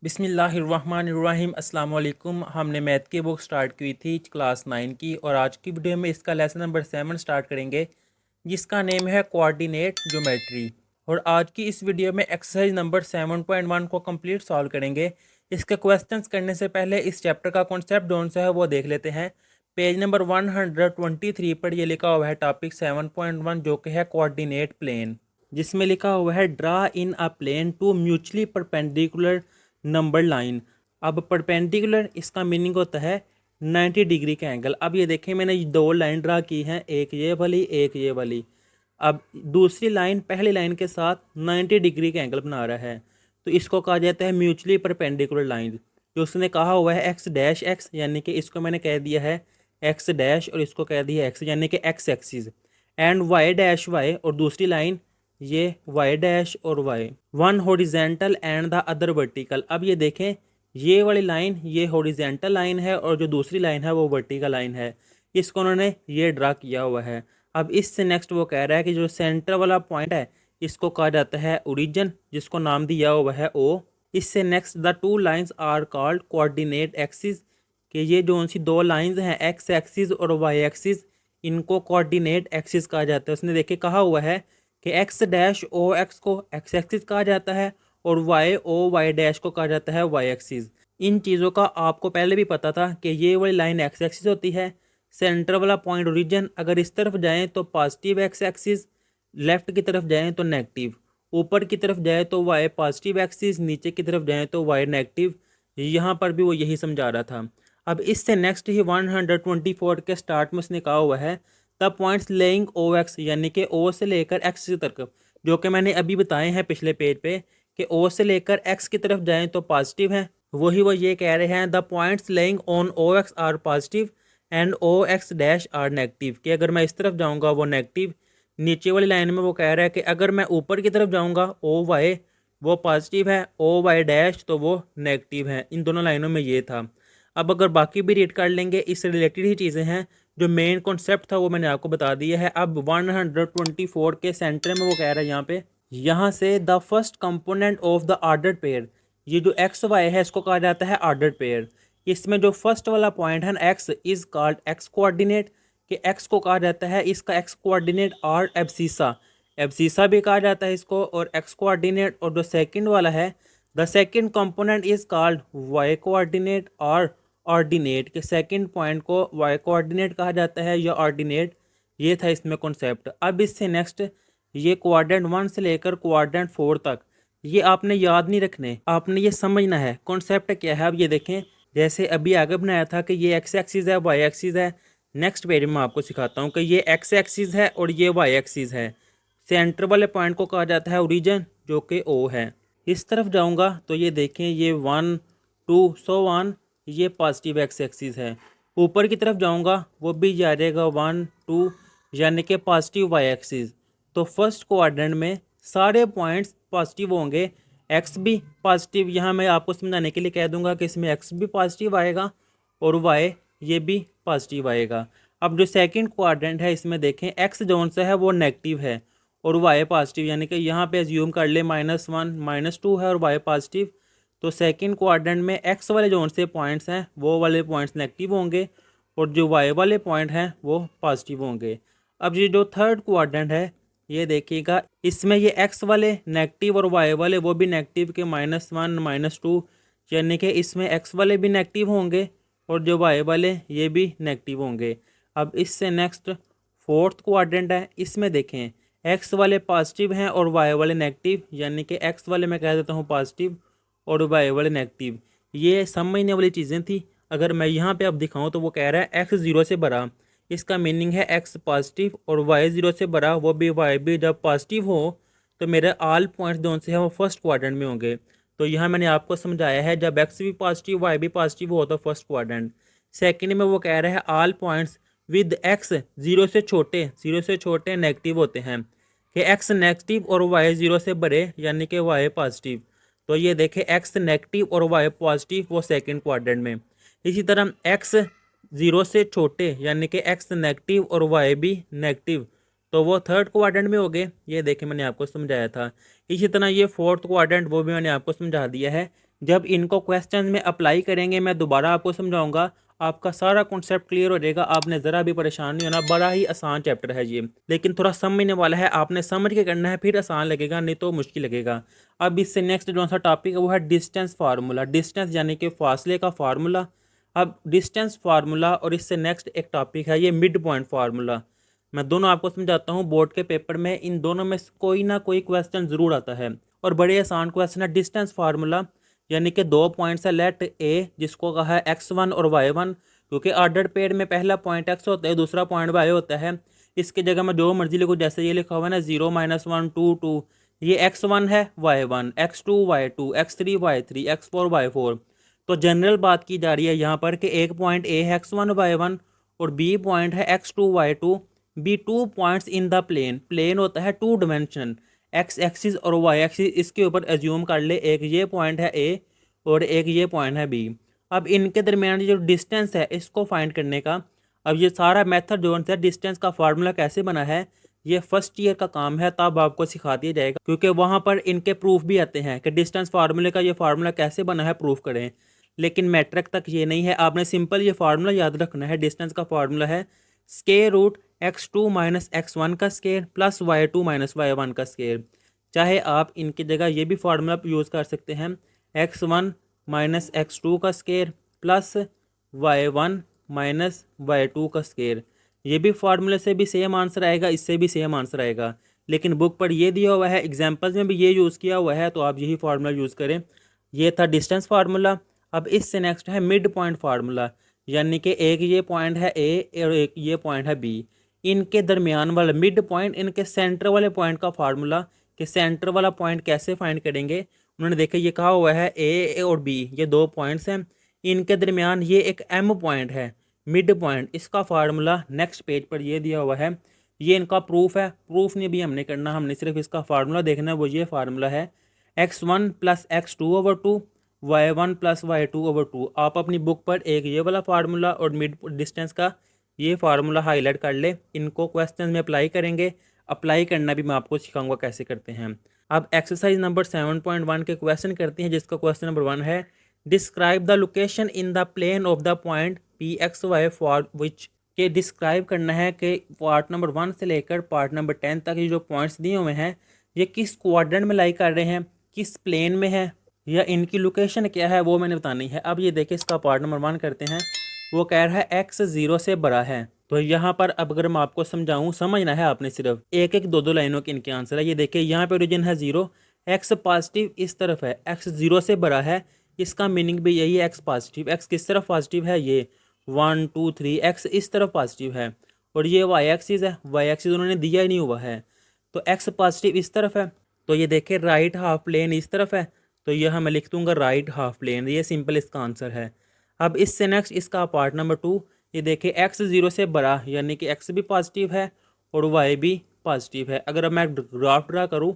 बिस्मिल्लाहिर्रहमानिर्रहीम अस्सलाम वालेकुम। हमने मैथ की बुक स्टार्ट की थी क्लास 9 की, और आज की वीडियो में इसका लेसन नंबर 7 स्टार्ट करेंगे, जिसका नेम है कोऑर्डिनेट ज्योमेट्री। और आज की इस वीडियो में एक्सरसाइज नंबर 7.1 को कंप्लीट सॉल्व करेंगे। इसके क्वेश्चंस करने से पहले इस चैप्टर का कॉन्सेप्ट कौन सा है वो देख लेते हैं। पेज नंबर 123 पर ये लिखा हुआ है टॉपिक 7.1, जो कि है कोऑर्डिनेट प्लेन, जिसमें लिखा हुआ है draw in a plane two mutually perpendicular number line. अब परपेंडिकुलर इसका मीनिंग होता है 90 डिग्री का एंगल। अब ये देखें, मैंने दो लाइन ड्रा की हैं, एक ये वाली एक ये वाली। अब दूसरी लाइन पहली लाइन के साथ 90 डिग्री का एंगल बना रहा है, तो इसको कहा जाता है म्यूचुअली परपेंडिकुलर लाइन। जो उसने कहा हुआ है एक्स डैश एक्स, यानी कि इसको मैंने कह दिया है एक्स डैश, और इसको कह दिया एक्स यानी कि X axis, and Y dash Y, और दूसरी लाइन ये वाई डैश और Y, one horizontal and the other vertical. अब ये देखें, ये वाली लाइन ये हॉरिजेंटल लाइन है और जो दूसरी लाइन है वो वर्टिकल लाइन है। इसको उन्होंने ये ड्रा किया हुआ है। अब इससे नेक्स्ट वो कह रहा है कि जो सेंटर वाला पॉइंट है इसको कहा जाता है ओरिजिन, जिसको नाम दिया हुआ है ओ। इससे next the two lines are called coordinate axis, कि ये जो उनसी दो लाइंस हैं एक्स एक्सिस और वाई एक्सिस, इनको कोऑर्डिनेट एक्सिस कहा जाता है। उसने देखे कहा हुआ है कि एक्स डैश ओ एक्स को एक्स एक्सिस कहा जाता है और वाई ओ वाई डैश को कहा जाता है वाई एक्सिस। इन चीज़ों का आपको पहले भी पता था कि ये वाली लाइन एक्स एक्सिस होती है, सेंटर वाला पॉइंट ओरिजिन, अगर इस तरफ जाएं तो पॉजिटिव एक्स एक्सिस, लेफ्ट की तरफ जाएं तो नेगेटिव, ऊपर की तरफ जाए तो वाई पॉजिटिव एक्सिस, नीचे की तरफ जाएं तो वाई नेगेटिव। यहाँ पर भी वो यही समझा रहा था। अब इससे नेक्स्ट ही 124 के स्टार्ट में उसने कहा हुआ है the points lying O X, यानी कि ओ से लेकर एक्स की तरफ, जो कि मैंने अभी बताए हैं पिछले पेज पे कि ओ से लेकर एक्स की तरफ जाएं तो पॉजिटिव है, वही वो ये कह रहे हैं the points lying on O X are positive and O X dash are negative, कि अगर मैं इस तरफ जाऊंगा वो नेगेटिव। नीचे वाली लाइन में वो कह रहा है कि अगर मैं ऊपर की तरफ जाऊंगा ओ वाई वो पॉजिटिव है, ओ वाई डैश तो वो नेगेटिव है। इन दोनों लाइनों में ये था। अब अगर बाकी भी रीड कर लेंगे, इससे रिलेटेड ही चीज़ें हैं, जो मेन कॉन्सेप्ट था वो मैंने आपको बता दिया है। अब 124 के सेंटर में वो कह रहा है यहाँ पे, यहाँ से the first component of the ordered pair, ये जो एक्स वाई है इसको कहा जाता है ऑर्डर्ड पेयर। इसमें जो फर्स्ट वाला पॉइंट है x is called x coordinate, कि एक्स को कहा जाता है इसका एक्स कोऑर्डिनेट और एब्सिसा, एब्सिसा भी कहा जाता है इसको, और एक्स कोऑर्डिनेट। और जो सेकंड वाला है the second component is called Y coordinate or ordinate, के सेकंड पॉइंट को वाई कोऑर्डिनेट कहा जाता है या ऑर्डिनेट। ये था इसमें कॉन्सेप्ट। अब इससे नेक्स्ट ये क्वाड्रेंट 1 से लेकर क्वाड्रेंट 4 तक ये आपने याद नहीं रखने, आपने ये समझना है कॉन्सेप्ट क्या है। अब ये देखें, जैसे अभी आगे बनाया था कि ये एक्स एक्सिस है वाई एक्सिस है, नेक्स्ट पेज में आपको सिखाता हूँ कि ये एक्स एक्सिस है और ये वाई एक्सिस है। सेंटर वाले पॉइंट को कहा जाता है ओरिजिन, जो कि ओ है। इस तरफ जाऊंगा तो ये देखें ये 1 2 सो 1, ये पॉजिटिव एक्स एक्सिस है। ऊपर की तरफ जाऊंगा वो भी जा जाएगा 1 2, यानी कि पॉजिटिव वाई एक्सिस। तो फर्स्ट क्वाड्रेंट में सारे पॉइंट्स पॉजिटिव होंगे, एक्स भी पॉजिटिव। यहाँ मैं आपको समझाने के लिए कह दूंगा कि इसमें एक्स भी पॉजिटिव आएगा और वाई ये भी पॉजिटिव आएगा। अब जो सेकंड क्वाड्रेंट है इसमें देखें एक्स जोन से है वो नेगेटिव है और वाई पॉजिटिव, यानी कि यहाँ पे एज्यूम कर ले -1 -2 है और वाई पॉजिटिव। तो सेकंड क्वाड्रेंट में एक्स वाले जोन से पॉइंट्स हैं वो वाले पॉइंट्स नेगेटिव होंगे और जो वाई वाले पॉइंट हैं वो पॉजिटिव होंगे। अब ये जो थर्ड क्वाड्रेंट है ये देखिएगा, इसमें ये एक्स वाले नेगेटिव और वाई वाले वो भी नेगेटिव के -1 -2, यानी कि इसमें एक्स वाले भी नेगेटिव होंगे और जो वाई वाले ये भी नेगेटिव होंगे। अब इससे नेक्स्ट फोर्थ क्वाड्रेंट है, इसमें देखें एक्स वाले पॉजिटिव हैं और वाई वाले नेगेटिव, यानी कि एक्स वाले मैं कह देता हूँ पॉजिटिव और वाई वाले नेगेटिव। ये समझने वाली चीज़ें थी। अगर मैं यहाँ पे अब दिखाऊँ तो वो कह रहा है एक्स 0 से बड़ा, इसका मीनिंग है एक्स पॉजिटिव, और वाई 0 से बड़ा वो भी वाई भी जब पॉजिटिव हो तो मेरे ऑल पॉइंट्स जो से हैं वो फर्स्ट क्वाड्रेंट में होंगे। तो यहाँ मैंने आपको समझाया है जब एक्स भी पॉजिटिव वाई भी पॉजिटिव हो तो फर्स्ट क्वाड्रेंट। सेकंड में वो कह रहा है ऑल पॉइंट्स विद एक्स 0 से छोटे नेगेटिव होते हैं, कि एक्स नेगेटिव और वाई 0 से बड़े, यानी कि वाई पॉजिटिव। तो ये देखें एक्स नेगेटिव और वाई पॉजिटिव वो सेकंड क्वाड्रेंट में। इसी तरह एक्स 0 से छोटे यानी कि एक्स नेगेटिव और वाई भी नेगेटिव, तो वो थर्ड क्वाड्रेंट में हो गए। ये देखें मैंने आपको समझाया था। इसी तरह ये फोर्थ क्वाड्रेंट वो भी मैंने आपको समझा दिया है। जब इनको क्वेश्चन में अप्लाई करेंगे, मैं दोबारा आपको समझाऊंगा, आपका सारा कॉन्सेप्ट क्लियर हो जाएगा, आपने ज़रा भी परेशान नहीं होना। बड़ा ही आसान चैप्टर है ये, लेकिन थोड़ा समझने वाला है, आपने समझ के करना है, फिर आसान लगेगा, नहीं तो मुश्किल लगेगा। अब इससे नेक्स्ट जो सा टॉपिक है वो है डिस्टेंस फार्मूला। डिस्टेंस यानी कि फासले का फार्मूला। अब डिस्टेंस फार्मूला और इससे नेक्स्ट एक टॉपिक है ये मिड पॉइंट फार्मूला। मैं दोनों आपको समझाता हूँ। बोर्ड के पेपर में इन दोनों में कोई ना कोई क्वेश्चन ज़रूर आता है और बड़े आसान क्वेश्चन है। डिस्टेंस फार्मूला यानी कि 2 पॉइंट्स है, लेट ए जिसको कहा है x1 और y1, क्योंकि ऑर्डर पेड में पहला पॉइंट x होता है, दूसरा पॉइंट y होता है। इसकी जगह मैं जो मर्जी लिखूँ, जैसे ये लिखा हुआ है ना 0 -1 2 2, ये x1 है, y1, x2 y2, x3 y3, x4 y4। तो जनरल बात की जा रही है यहाँ पर कि एक पॉइंट ए है x1 y1 और बी पॉइंट है x2 y2। Be two points in the plane. Plane होता है टू डिमेंशन, एक्स एक्सिस और वाई एक्सिस। इसके ऊपर एज्यूम कर ले एक ये पॉइंट है ए और एक ये पॉइंट है बी। अब इनके दरमियान जो डिस्टेंस है इसको फाइंड करने का, अब ये सारा मेथड जो है डिस्टेंस का फार्मूला कैसे बना है, ये फर्स्ट ईयर का काम है, तब आपको सिखा दिया जाएगा, क्योंकि वहाँ पर इनके प्रूफ भी आते हैं कि डिस्टेंस फार्मूले का ये फार्मूला कैसे बना है, प्रूफ करें। लेकिन मैट्रिक तक ये नहीं है, आपने सिंपल ये फार्मूला याद रखना है। डिस्टेंस का फार्मूला है square root x2 minus x1 का square plus y2 minus y1 का स्केयर। चाहे आप इनकी जगह ये भी फार्मूला यूज़ कर सकते हैं, x1 माइनस x2 का square plus y1 minus y2 का स्केयर। ये भी फार्मूले से भी सेम आंसर आएगा, इससे भी सेम आंसर आएगा, लेकिन बुक पर ये दिया हुआ है, एग्जाम्पल्स में भी ये यूज़ किया हुआ है, तो आप यही फार्मूला यूज़ करें। ये था डिस्टेंस फार्मूला। अब इससे नेक्स्ट है मिड पॉइंट फार्मूला, यानी कि एक ये पॉइंट है ए और एक ये पॉइंट है बी, इनके दरमियान वाला मिड पॉइंट, इनके सेंटर वाले पॉइंट का फार्मूला कि सेंटर वाला पॉइंट कैसे फाइंड करेंगे। उन्होंने देखा ये कहा हुआ है ए और बी ये दो पॉइंट्स हैं, इनके दरमियान ये एक एम पॉइंट है मिड पॉइंट। इसका फार्मूला नेक्स्ट पेज पर ये दिया हुआ है, ये इनका प्रूफ है। प्रूफ नहीं भी हमने करना, हमने सिर्फ इसका फार्मूला देखना है। वो ये फार्मूला है x1 plus x2/2 y1 plus y2/2। आप अपनी बुक पर एक ये वाला फार्मूला और मिड डिस्टेंस का ये फार्मूला हाईलाइट कर ले, इनको क्वेश्चन में अप्लाई करेंगे। अप्लाई करना भी मैं आपको सिखाऊंगा कैसे करते हैं। अब एक्सरसाइज नंबर 7.1 के क्वेश्चन करते हैं, जिसका क्वेश्चन नंबर 1 है describe the location in the plane of the point P X Y for which, के डिस्क्राइब करना है कि पार्ट नंबर 1 से लेकर पार्ट नंबर 10 तक ये जो पॉइंट्स दिए हुए हैं ये किस क्वाड्रेंट में लाई कर रहे हैं, किस प्लेन में है, या इनकी लोकेशन क्या है, वो मैंने बतानी है। अब ये देखिए इसका पार्ट नंबर 1 करते हैं। वो कह रहा है x 0 से बड़ा है। तो यहाँ पर अब अगर मैं आपको समझाऊँ, समझना है आपने, सिर्फ एक एक दो दो लाइनों के इनके आंसर है। ये देखिए यहाँ पे ओरिजिन है 0, x पॉजिटिव इस तरफ है, x 0 से बड़ा है, इसका मीनिंग भी यही है x पॉजिटिव। x किस तरफ पॉजिटिव है, ये 1 2 3, x इस तरफ पॉजिटिव है, और ये y एक्सिस है, y एक्सिस उन्होंने दिया ही नहीं हुआ है, तो x पॉजिटिव इस तरफ है। तो ये देखिए राइट हाफ प्लेन इस तरफ है, तो यह मैं लिख दूंगा राइट हाफ प्लेन, ये सिंपल इसका आंसर है। अब इससे नेक्स्ट इसका पार्ट नंबर 2, ये देखिए x 0 से बड़ा, यानी कि x भी पॉजिटिव है और y भी पॉजिटिव है। अगर अब मैं ग्राफ ड्रा करूँ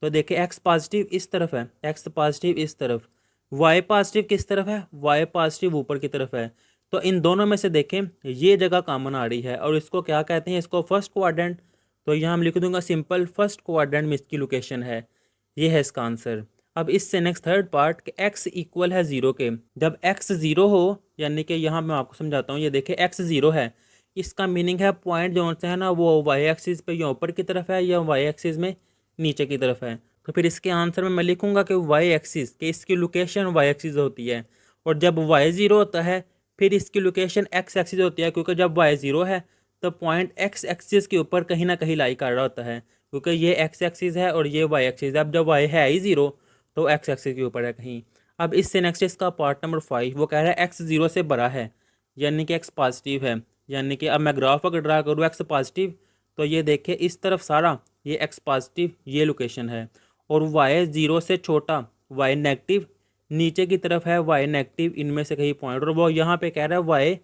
तो देखिए x पॉजिटिव इस तरफ है, x पॉजिटिव इस तरफ, y पॉजिटिव किस तरफ है, y पॉजिटिव ऊपर की तरफ है। तो इन दोनों में से देखें ये जगह कॉमन आ रही है, और इसको क्या कहते हैं, इसको फर्स्ट क्वाड्रेंट। तो यहाँ हम लिख दूंगा सिंपल फर्स्ट क्वाड्रेंट में इसकी लोकेशन है, ये है इसका आंसर। अब इससे नेक्स्ट थर्ड पार्ट कि x इक्वल है 0 के, जब x 0 हो, यानी कि यहाँ मैं आपको समझाता हूँ। ये देखिए x 0 है, इसका मीनिंग है पॉइंट जो से है ना वो y एक्सिस पे या ऊपर की तरफ है या y एक्सिस में नीचे की तरफ है। तो फिर इसके आंसर में मैं लिखूंगा कि y एक्सिस के इसकी लोकेशन y एक्सिस होती है, और जब y 0 होता है फिर इसकी लोकेशन x एक्सिस होती है, क्योंकि जब y 0 है तो पॉइंट x एक्सिस के ऊपर कहीं ना कहीं लाई कर रहा होता है, क्योंकि ये x एक्सिस है और ये y एक्सिस है। अब जब y है ही 0 तो x एक्सिस के ऊपर है कहीं। अब इससे नेक्स्ट इसका पार्ट नंबर 5, वो कह रहा है x 0 से बड़ा है, यानी कि x पॉजिटिव है, यानी कि अब मैं ग्राफ अगर ड्रा करूँ x पॉजिटिव, तो ये देखिए इस तरफ सारा ये x पॉजिटिव ये लोकेशन है, और y 0 से छोटा y नेगेटिव नीचे की तरफ है, y नेगेटिव इनमें से कहीं पॉइंट, और वो यहाँ पे कह रहा है y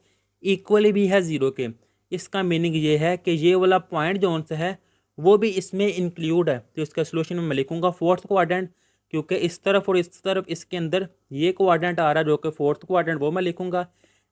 इक्वली भी है 0 के। इसका मीनिंग ये है कि ये वाला पॉइंट जो से है वो भी इसमें इंक्लूड है। तो इसका सोल्यूशन मैं लिखूंगा फोर्थ क्वाड्रेंट, क्योंकि इस तरफ और इस तरफ इसके अंदर ये क्वाड्रेंट आ रहा है जो कि फोर्थ क्वाड्रेंट, वो मैं लिखूंगा।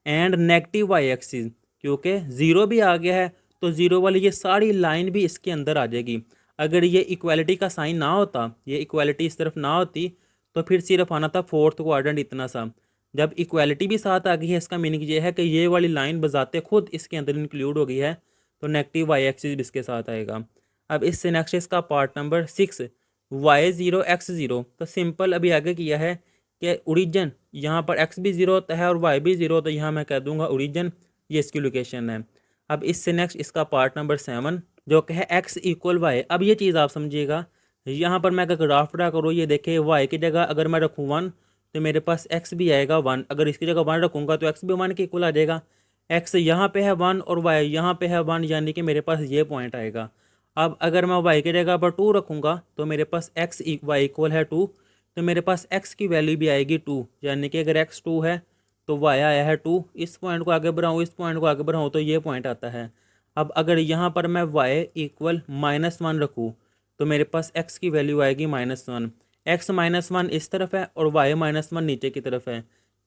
एंड नेगेटिव वाई एक्सिस, क्योंकि 0 भी आ गया है तो 0 वाली ये सारी लाइन भी इसके अंदर आ जाएगी। अगर ये इक्वालिटी का साइन ना होता, ये इक्वालिटी इस तरफ ना होती, तो फिर सिर्फ आना था फोर्थ क्वाड्रेंट इतना सा। जब इक्वालिटी भी साथ आ गई है, इसका मीनिंग ये है कि ये वाली लाइन बजाते खुद इसके अंदर इंक्लूड हो गई है, तो नेगेटिव वाई एक्सिस भी इसके साथ आएगा। अब इससे नेक्स्ट इसका पार्ट नंबर 6, y0 x0। तो सिंपल अभी आगे किया है कि ओरिजिन यहाँ पर x भी 0 होता है और y भी 0, तो यहाँ मैं कह दूंगा ओरिजिन ये इसकी लोकेशन है। अब इससे नेक्स्ट इसका पार्ट नंबर 7 जो कि है x इक्वल वाई। अब ये चीज़ आप समझिएगा, यहाँ पर मैं अगर ग्राफ ड्रा करूँ, ये देखिए y की जगह अगर मैं रखूँ 1 तो मेरे पास x भी आएगा 1, अगर इसकी जगह 1 रखूँगा तो x भी 1 के इक्वल आ जाएगा। x यहाँ पे है 1 और y यहाँ पे है 1, यानी कि मेरे पास ये पॉइंट आएगा। अब अगर मैं y की जगह पर 2 रखूँगा तो मेरे पास x y इक्वल है 2, तो मेरे पास x की वैल्यू भी आएगी 2, यानी कि अगर x 2 है तो y आया है 2। इस पॉइंट को आगे बढ़ाऊँ, इस पॉइंट को आगे बढ़ाऊँ तो ये पॉइंट आता है। अब अगर यहाँ पर मैं y इक्वल -1 रखूँ तो मेरे पास x की वैल्यू आएगी -1। x -1 इस तरफ है और y -1 नीचे की तरफ है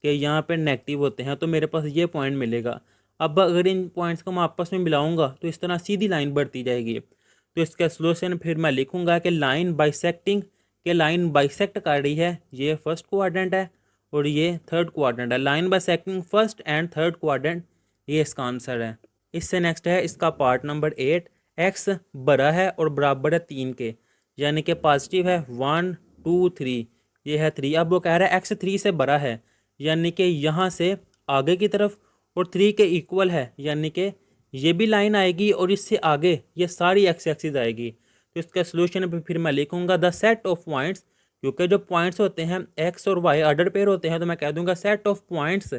कि यहाँ पे नेगेटिव होते हैं, तो मेरे पास ये पॉइंट मिलेगा। अब अगर इन पॉइंट्स को मैं आपस में मिलाऊंगा तो इस तरह सीधी लाइन बढ़ती जाएगी। तो इसका सोल्यूशन फिर मैं लिखूंगा कि लाइन बाइसेक्टिंग, के लाइन बाइसेक्ट कर रही है, ये फर्स्ट क्वाड्रेंट है और ये थर्ड क्वाड्रेंट है। Line bisecting first and third quadrant, ये इसका आंसर है। इससे नेक्स्ट है इसका पार्ट नंबर 8, एक्स बड़ा है और बराबर है 3 के, यानी कि पॉजिटिव है 1 2 3, ये है 3। अब वो कह रहा है एक्स 3 से बड़ा है, यानी कि यहाँ से आगे की तरफ, और 3 के इक्वल है, यानी कि ये भी लाइन आएगी और इससे आगे ये सारी एक्स एक्सिस आएगी। तो इसका सोल्यूशन पे फिर मैं लिखूंगा द सेट ऑफ पॉइंट्स, क्योंकि जो पॉइंट्स होते हैं एक्स और वाई ऑर्डर पेयर होते हैं, तो मैं कह दूंगा set of points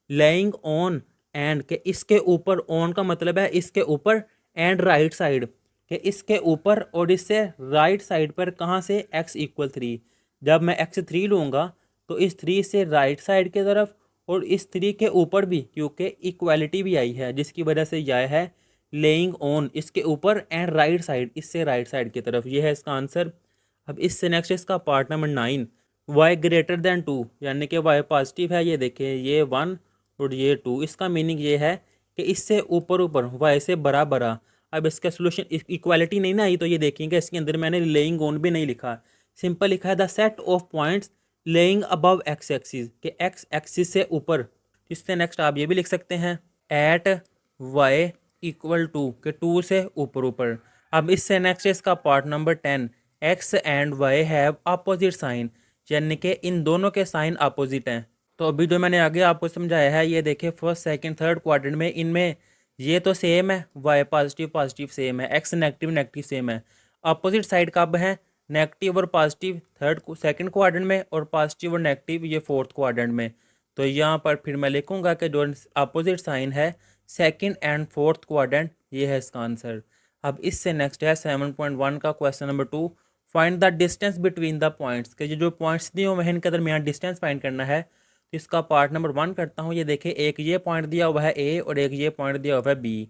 lying on and, के इसके ऊपर, ऑन का मतलब है इसके ऊपर, एंड राइट साइड, के इसके ऊपर और इससे राइट साइड पर कहाँ से, x इक्वल 3। जब मैं x 3 लूँगा तो इस 3 से राइट साइड की तरफ और इस 3 के ऊपर भी, क्योंकि इक्वालिटी भी आई है जिसकी वजह से यह है लेइंग ऑन, इसके ऊपर एंड राइट साइड, इससे राइट साइड की तरफ, ये है इसका आंसर। अब इससे नेक्स्ट इसका part number 9, y greater than 2, यानी कि y पॉजिटिव है, ये देखें ये 1 और ये 2। इसका मीनिंग ये है कि इससे ऊपर ऊपर y से बड़ा बड़ा। अब इसका सोल्यूशन इक्वालिटी नहीं ना आई, तो ये देखेंगे इसके अंदर मैंने लेइंग ऑन भी नहीं लिखा, सिंपल लिखा है the set of points laying above x axis, के एक्स एक्सिस से ऊपर। इससे नेक्स्ट आप ये भी लिख सकते हैं एट y इक्वल टू, के 2 से ऊपर ऊपर। अब इससे नेक्स्ट इसका part number 10, x and y have opposite sign, यानी कि इन दोनों के साइन अपोजिट हैं। तो अभी जो मैंने आगे आपको समझाया है, ये देखिए फर्स्ट सेकंड थर्ड क्वाड्रेंट में इनमें ये तो सेम है, y पॉजिटिव पॉजिटिव सेम है, x नेगेटिव नेगेटिव सेम है। अपोजिट साइड कब है, नेगेटिव और पॉजिटिव थर्ड सेकंड क्वाड्रेंट में, और पॉजिटिव और नेगेटिव ये फोर्थ क्वाड्रेंट में। तो यहाँ पर फिर मैं लिखूंगा कि जो अपोजिट साइन है सेकंड एंड फोर्थ क्वाड्रेंट, ये है इसका आंसर। अब इससे नेक्स्ट है 7.1 का question number 2, find the distance between the points, के जो पॉइंट्स दिए हुए हैं इनके दरमियान डिस्टेंस फाइंड करना है। तो इसका पार्ट नंबर 1 करता हूँ। ये देखिए एक ये पॉइंट दिया हुआ है ए और एक ये पॉइंट दिया हुआ है बी।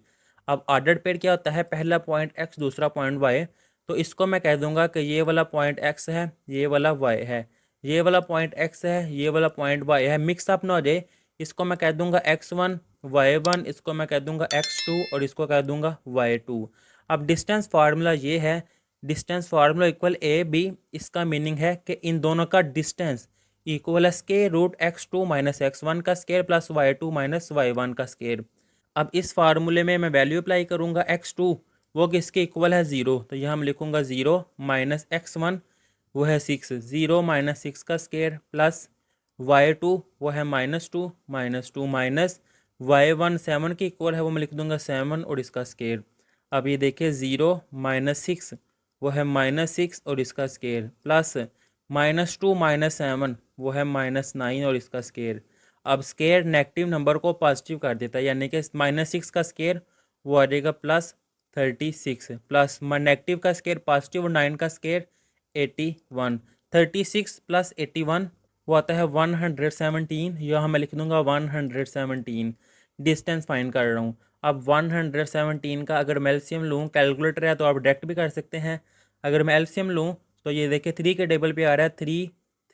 अब ऑर्डर पेयर क्या होता है, पहला पॉइंट एक्स दूसरा पॉइंट वाई, तो इसको मैं कह दूंगा कि ये वाला पॉइंट एक्स है, ये वाला वाई है, ये वाला पॉइंट एक्स है, ये वाला पॉइंट वाई है, मिक्स अप ना हो जाए। इसको मैं कह दूंगा x1 y1, इसको मैं कह दूंगा x2 और इसको कह दूंगा y2। अब डिस्टेंस फार्मूला ये है, distance formula equal A B, इसका मीनिंग है कि इन दोनों का डिस्टेंस इक्वल है square root x2 minus x1 का square plus y2 minus y1 का स्केयर। अब इस फार्मूले में मैं वैल्यू अप्लाई करूंगा, x2 वो किसके इक्वल है 0, तो यहाँ हम लिखूंगा 0 माइनस x1 वो है 6, 0 माइनस 6 का स्केयर प्लस y2 वो है -2 माइनस y1 7 के इक्वल है, वो मैं लिख दूंगा 7 और इसका स्केयर। अब ये देखिए 0 माइनस 6 वो है -6 और इसका स्केयर प्लस -2 माइनस 7 वो है -9 और इसका स्केयर। अब स्केयर नेगेटिव नंबर को पॉजिटिव कर देता है, यानी कि -6 का स्केयर वो आ जाएगा +36 प्लस नेगेटिव का स्केयर पॉजिटिव और 9 का स्केयर 81, 36 प्लस 81 वो आता है 117, यहाँ मैं लिख दूंगा 117। डिस्टेंस फाइंड कर रहा हूँ। अब 117 का अगर मैं एलसीएम लूँ, कैलकुलेटर है तो आप डायरेक्ट भी कर सकते हैं। अगर मैं एलसीएम लूँ तो ये देखिए 3 के टेबल पे आ रहा है 3,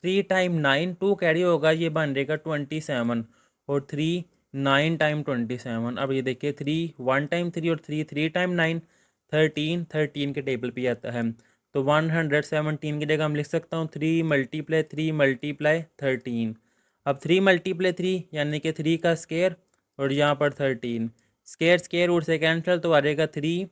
3 टाइम 9 2 कैरी होगा, ये बन जाएगा 27 और 3 9 टाइम 27। अब ये देखिए 3 1 टाइम 3 और 3 3 टाइम 9 13, 13 के टेबल पे आता है। तो 117 की जगह हम लिख सकता हूँ 3 × 3 × 13। अब 3 × 3 यानी कि 3 का स्केयर और यहाँ पर 13, स्केयर रूट से कैंसिल तो आ जाएगा 3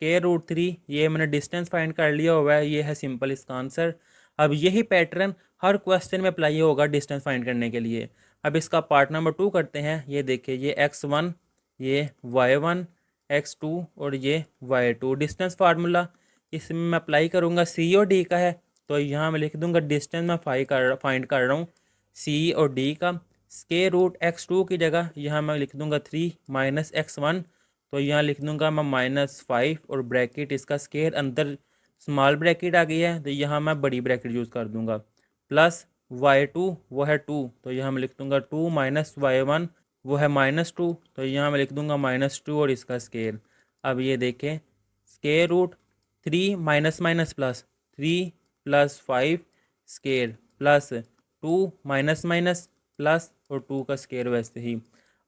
√3। ये मैंने डिस्टेंस फाइंड कर लिया हुआ है, ये है सिंपल इसका आंसर। अब यही पैटर्न हर क्वेश्चन में अप्लाई होगा डिस्टेंस फाइंड करने के लिए। अब इसका पार्ट नंबर 2 करते हैं। ये देखिए, ये x1, ये y1, x2 और ये y2 डिस्टेंस फार्मूला इसमें मैं अप्लाई करूँगा। सी और डी का है तो यहाँ मैं लिख दूंगा डिस्टेंस मैं फाइंड कर रहा हूँ सी और डी का। स्केयर रूट x2 की जगह यहाँ मैं लिख दूंगा 3 - x1, तो यहाँ लिख दूंगा मैं -5 और ब्रैकेट इसका स्केयर अंदर स्मॉल ब्रैकेट आ गई है तो यहाँ मैं बड़ी ब्रैकेट यूज़ कर दूंगा। प्लस y2 वो है 2, तो यहाँ मैं लिख दूंगा 2 - y1 वो है -2, तो यहाँ मैं लिख दूंगा -2 और इसका स्केयर। अब ये देखें, square root 3 minus minus plus 3 + 5 square plus 2 minus minus plus और 2 का स्केयर वैसे ही।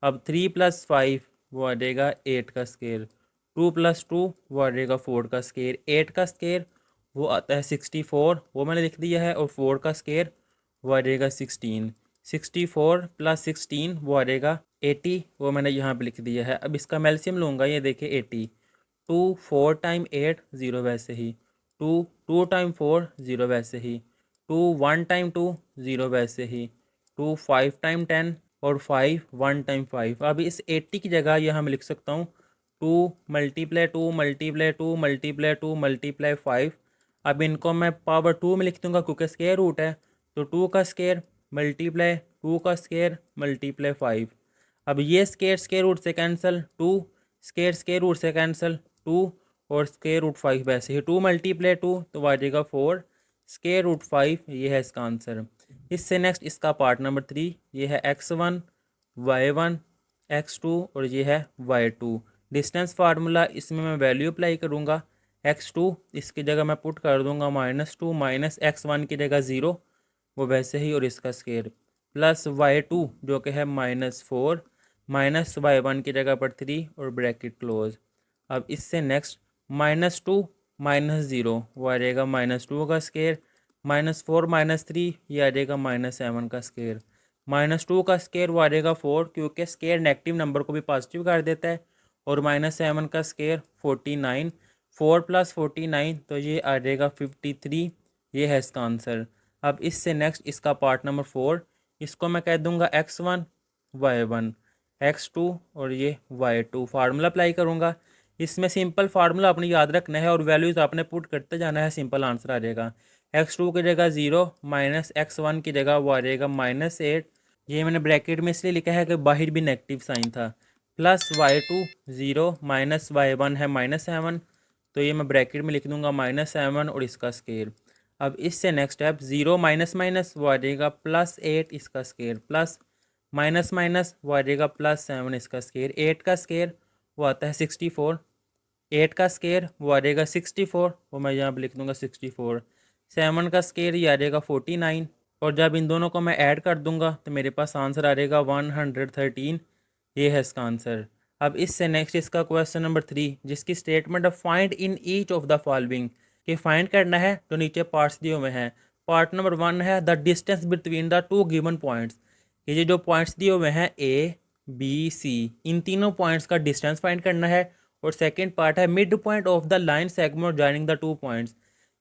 अब 3 + 5 वो आ जाएगा 8 का स्केयर, 2 + 2 वो आ जाएगा 4 का स्केयर, 8 का स्केयर वो आता है 64, वो मैंने लिख दिया है, और 4 का स्केयर वो आ जाएगा 16। 64 + 16 वो आ जाएगा 80, वो मैंने यहाँ पे लिख दिया है। अब इसका एलसीएम लूँगा, ये देखिए 80, 2 4 × 8 0 वैसे ही, 2 2 × 4 0 वैसे ही, 2 1 × 2 0 वैसे ही, 2 5 × 10 और 5 1 × 5। अब इस 80 की जगह यहाँ मैं लिख सकता हूँ 2 × 2 × 2 × 2 × 5। अब इनको मैं पावर 2 में लिख दूंगा क्योंकि स्केयर रूट है, तो 2 का स्केयर मल्टीप्लाई 2 का स्केयर मल्टीप्लाई 5। अब ये स्केयर रूट से कैंसिल, 2 स्केयर रूट से कैंसिल 2 और स्केयर रूट 5 वैसे ही, 2 × 2 तो आ जाएगा 4 स्केयर रूट 5, ये है इसका आंसर। इससे नेक्स्ट इसका पार्ट नंबर 3, ये है x1 y1 x2 और ये है y2 डिस्टेंस फार्मूला। इसमें मैं वैल्यू अप्लाई करूँगा, x2 इसकी जगह मैं पुट कर दूंगा -2 - x1 की जगह 0 वो वैसे ही और इसका स्केयर, प्लस y2 जो कि है -4 -y1 की जगह पर 3 और ब्रैकेट क्लोज। अब इससे नेक्स्ट -2 - 0 वो आ जाएगा -2 का स्केयर, -4 - 3 ये आ जाएगा -7 का स्केयर, -2 का स्केयर वो आ जाएगा 4 क्योंकि स्केयर नेगेटिव नंबर को भी पॉजिटिव कर देता है, और -7 का स्केयर 49, 4 + 49 तो ये आ जाएगा 53, ये है इसका आंसर। अब इससे नेक्स्ट इसका पार्ट नंबर 4, इसको मैं कह दूंगा x1 y1 x2 और ये y2 फार्मूला अप्लाई करूँगा। इसमें सिंपल फार्मूला आपने याद रखना है और वैल्यूज़ आपने पुट करते जाना है, सिंपल आंसर आ जाएगा। x2 की जगह 0 -x1 की जगह वो आ जाएगा -8, ये मैंने ब्रैकेट में इसलिए लिखा है कि बाहर भी नेगेटिव साइन था, प्लस y2 0 -y1 है -7, तो ये मैं ब्रैकेट में लिख दूंगा -7 और इसका स्केयर। अब इससे नेक्स्ट स्टेप 0 माइनस माइनस वो आ जाएगा +8 इसका स्केयर, प्लस माइनस माइनस वो आ जाएगा +7 इसका स्केयर, 8 का स्केयर वो आता है 64, 8 का स्केयर वो आ जाएगा 64, वो मैं यहाँ पर लिख दूंगा 64, 7 का स्केयर ये आ जाएगा 49, और जब इन दोनों को मैं ऐड कर दूंगा तो मेरे पास आंसर आ जाएगा 113, ये है इसका आंसर। अब इससे नेक्स्ट इसका क्वेश्चन नंबर 3, जिसकी statement of find in each of the following, कि फाइंड करना है तो नीचे पार्ट्स दिए हुए हैं। पार्ट नंबर 1 है the distance between the 2 given points, ये जो पॉइंट्स दिए हुए हैं ए बी सी, इन तीनों पॉइंट्स का डिस्टेंस फाइंड करना है। और सेकेंड पार्ट है mid point of the line segment joining the 2 points,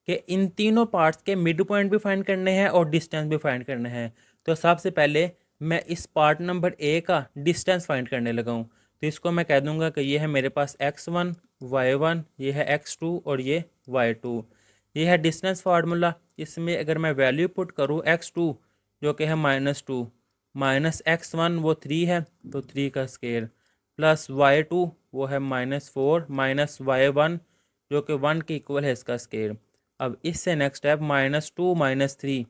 कि इन तीनों पार्ट्स के मिड पॉइंट भी फाइंड करने हैं और डिस्टेंस भी फाइंड करने हैं। तो सबसे पहले मैं इस पार्ट नंबर ए का डिस्टेंस फाइंड करने लगा हूँ, तो इसको मैं कह दूंगा कि ये है मेरे पास x1 y1, ये है x2 और ये y2, ये है डिस्टेंस फार्मूला। इसमें अगर मैं वैल्यू पुट करूँ x2 जो कि है -2 -x1 वो 3 है तो 3 का स्केयर, प्लस y2 वो है -4 -y1 जो कि 1 के इक्वल है इसका स्केयर। अब इससे नेक्स्ट स्टेप -2 - 3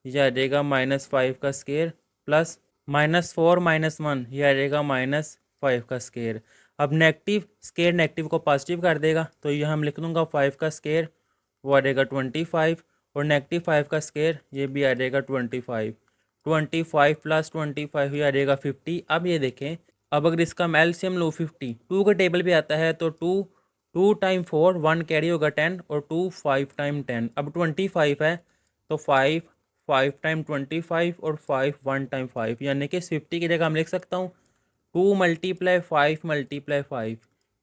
ये आ जाएगा -5 का स्केयर, प्लस -4 - 1 ये आ जाएगा -5 का स्केयर। अब नेगेटिव स्केयर नेगेटिव को पॉजिटिव कर देगा, तो ये हम लिख दूंगा 5 का स्केयर वो आ जाएगा 25, और -5 का स्केयर ये भी आ जाएगा 25, 25 + 25 ये आ जाएगा 50। अब ये देखें, अब अगर इसका मैं एलसीएम लूँ 50, 2 का टेबल भी आता है तो 2 2 टाइम 4 1 कैरी होगा 10 और 2 5 टाइम 10। अब 25 है तो 5 5 टाइम 25 और 5 1 टाइम 5 यानी कि 50 की जगह हम लिख सकता हूँ 2 मल्टीप्लाई 5 मल्टीप्लाई 5।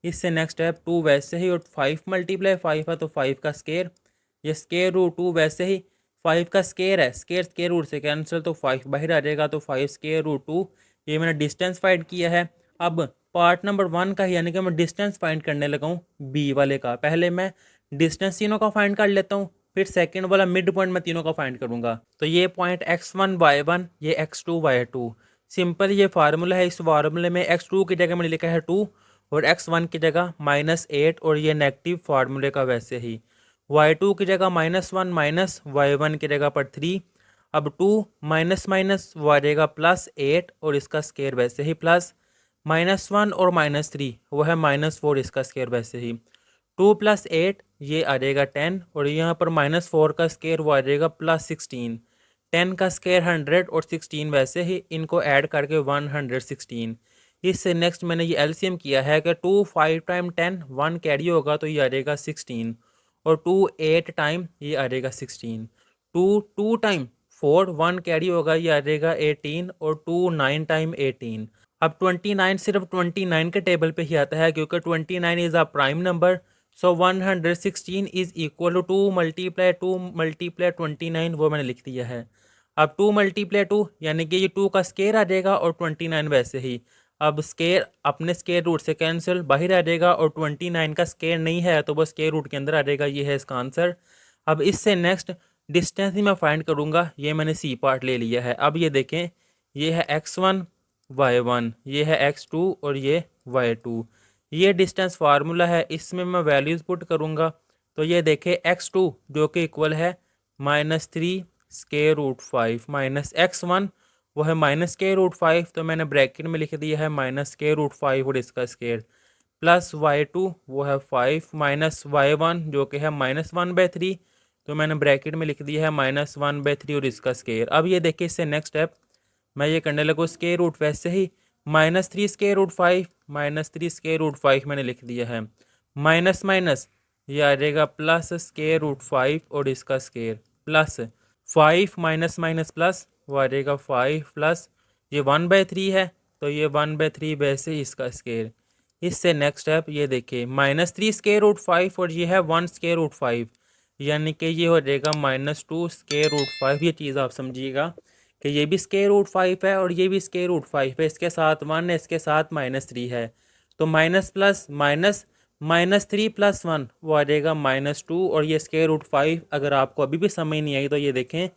इससे नेक्स्ट स्टेप 2 वैसे ही और 5 मल्टीप्लाई 5 है तो 5 का स्केयर, ये स्केयर रूट 2 वैसे ही 5 का स्केयर है, स्केयर स्केयर रूट से कैंसिल तो 5 बाहर आ जाएगा तो 5 स्केयर रूट 2। ये मैंने डिस्टेंस फाइंड किया है। अब पार्ट नंबर 1 का यानी कि मैं डिस्टेंस फाइंड करने लगा हूँ बी वाले का। पहले मैं डिस्टेंस तीनों का फाइंड कर लेता हूँ, फिर सेकंड वाला मिड पॉइंट मैं तीनों का फाइंड करूंगा। तो ये पॉइंट x1 y1, ये x2 y2। सिंपल ये फार्मूला है। इस फार्मूले में x2 की जगह मैंने लिखा है 2 और x1 की जगह -8 और ये नेगेटिव फार्मूले का वैसे ही। y2 की जगह -1 माइनस y1 की जगह पर 3। अब 2 माइनस माइनस वो आ जाएगा +8 और इसका स्केयर वैसे ही प्लस, -1 और -3 वो है -4 इसका स्केयर वैसे ही। 2 + 8 ये आ जाएगा 10 और यहाँ पर -4 का स्केयर वो आ जाएगा +16। 10 का स्केयर 100 और 16 वैसे ही, इनको ऐड करके 116। इससे नेक्स्ट मैंने ये एलसीएम किया है कि 2 5 टाइम 10 1 कैरी होगा तो ये आ जाएगा 16 और 2 8 टाइम ये आ जाएगा 16। 2 2 टाइम 4 1 कैरी होगा ये आ जाएगा 18 और 2 9 टाइम 18। अब 29 सिर्फ 29 के टेबल पे ही आता है क्योंकि 29 is a prime number. So 116 is equal to 2 multiply 29 वो मैंने लिख दिया है। अब 2 मल्टीप्लाई 2 यानी कि ये 2 का स्केयर आ जाएगा और 29 वैसे ही। अब स्केयर अपने स्केयर रूट से कैंसिल बाहर आ जाएगा और 29 का स्केयर नहीं है तो वो स्केयर रूट के अंदर आ जाएगा। ये है इसका आंसर। अब इससे नेक्स्ट डिस्टेंस ही मैं फाइंड करूँगा। ये मैंने सी पार्ट ले लिया है। अब ये देखें, ये है x1 y1, ये है x2 और ये y2। ये डिस्टेंस फार्मूला है, इसमें मैं वैल्यूज़ पुट करूँगा। तो ये देखें x2 जो कि इक्वल है -3 स्केयर रूट 5 माइनस x1 वो है -√5 तो मैंने ब्रैकेट में लिख दिया है -√5 और इसका स्केयर प्लस y2 वो है 5 माइनस y1 जो कि है -1/3 तो मैंने ब्रैकेट में लिख दिया है -1/3 और इसका स्केयर। अब ये देखिए इससे नेक्स्ट स्टेप मैं ये करने लगा स्केयर रूट वैसे ही -3 स्केयर रूट 5 -3 स्केयर रूट 5 मैंने लिख दिया है माइनस माइनस ये आ जाएगा प्लस स्केयर रूट 5 और इसका square plus 5 minus minus plus वो आ जाएगा 5 प्लस ये 1/3 है तो ये 1/3 वैसे ही इसका स्केयर। इससे नेक्स्ट स्टेप ये देखिए -3 स्केयर रूट 5 और ये है 1 स्केयर रूट 5 यानी कि ये हो जाएगा -2 स्केयर रूट 5। ये चीज़ आप समझिएगा कि ये भी स्केयर रूट 5 है और ये भी स्केयर रूट 5 है, इसके साथ 1 है, इसके साथ -3 है तो माइनस प्लस माइनस -3 + 1 वो आ जाएगा -2 और ये स्केयर रूट 5। अगर आपको अभी भी समझ नहीं आई तो ये देखें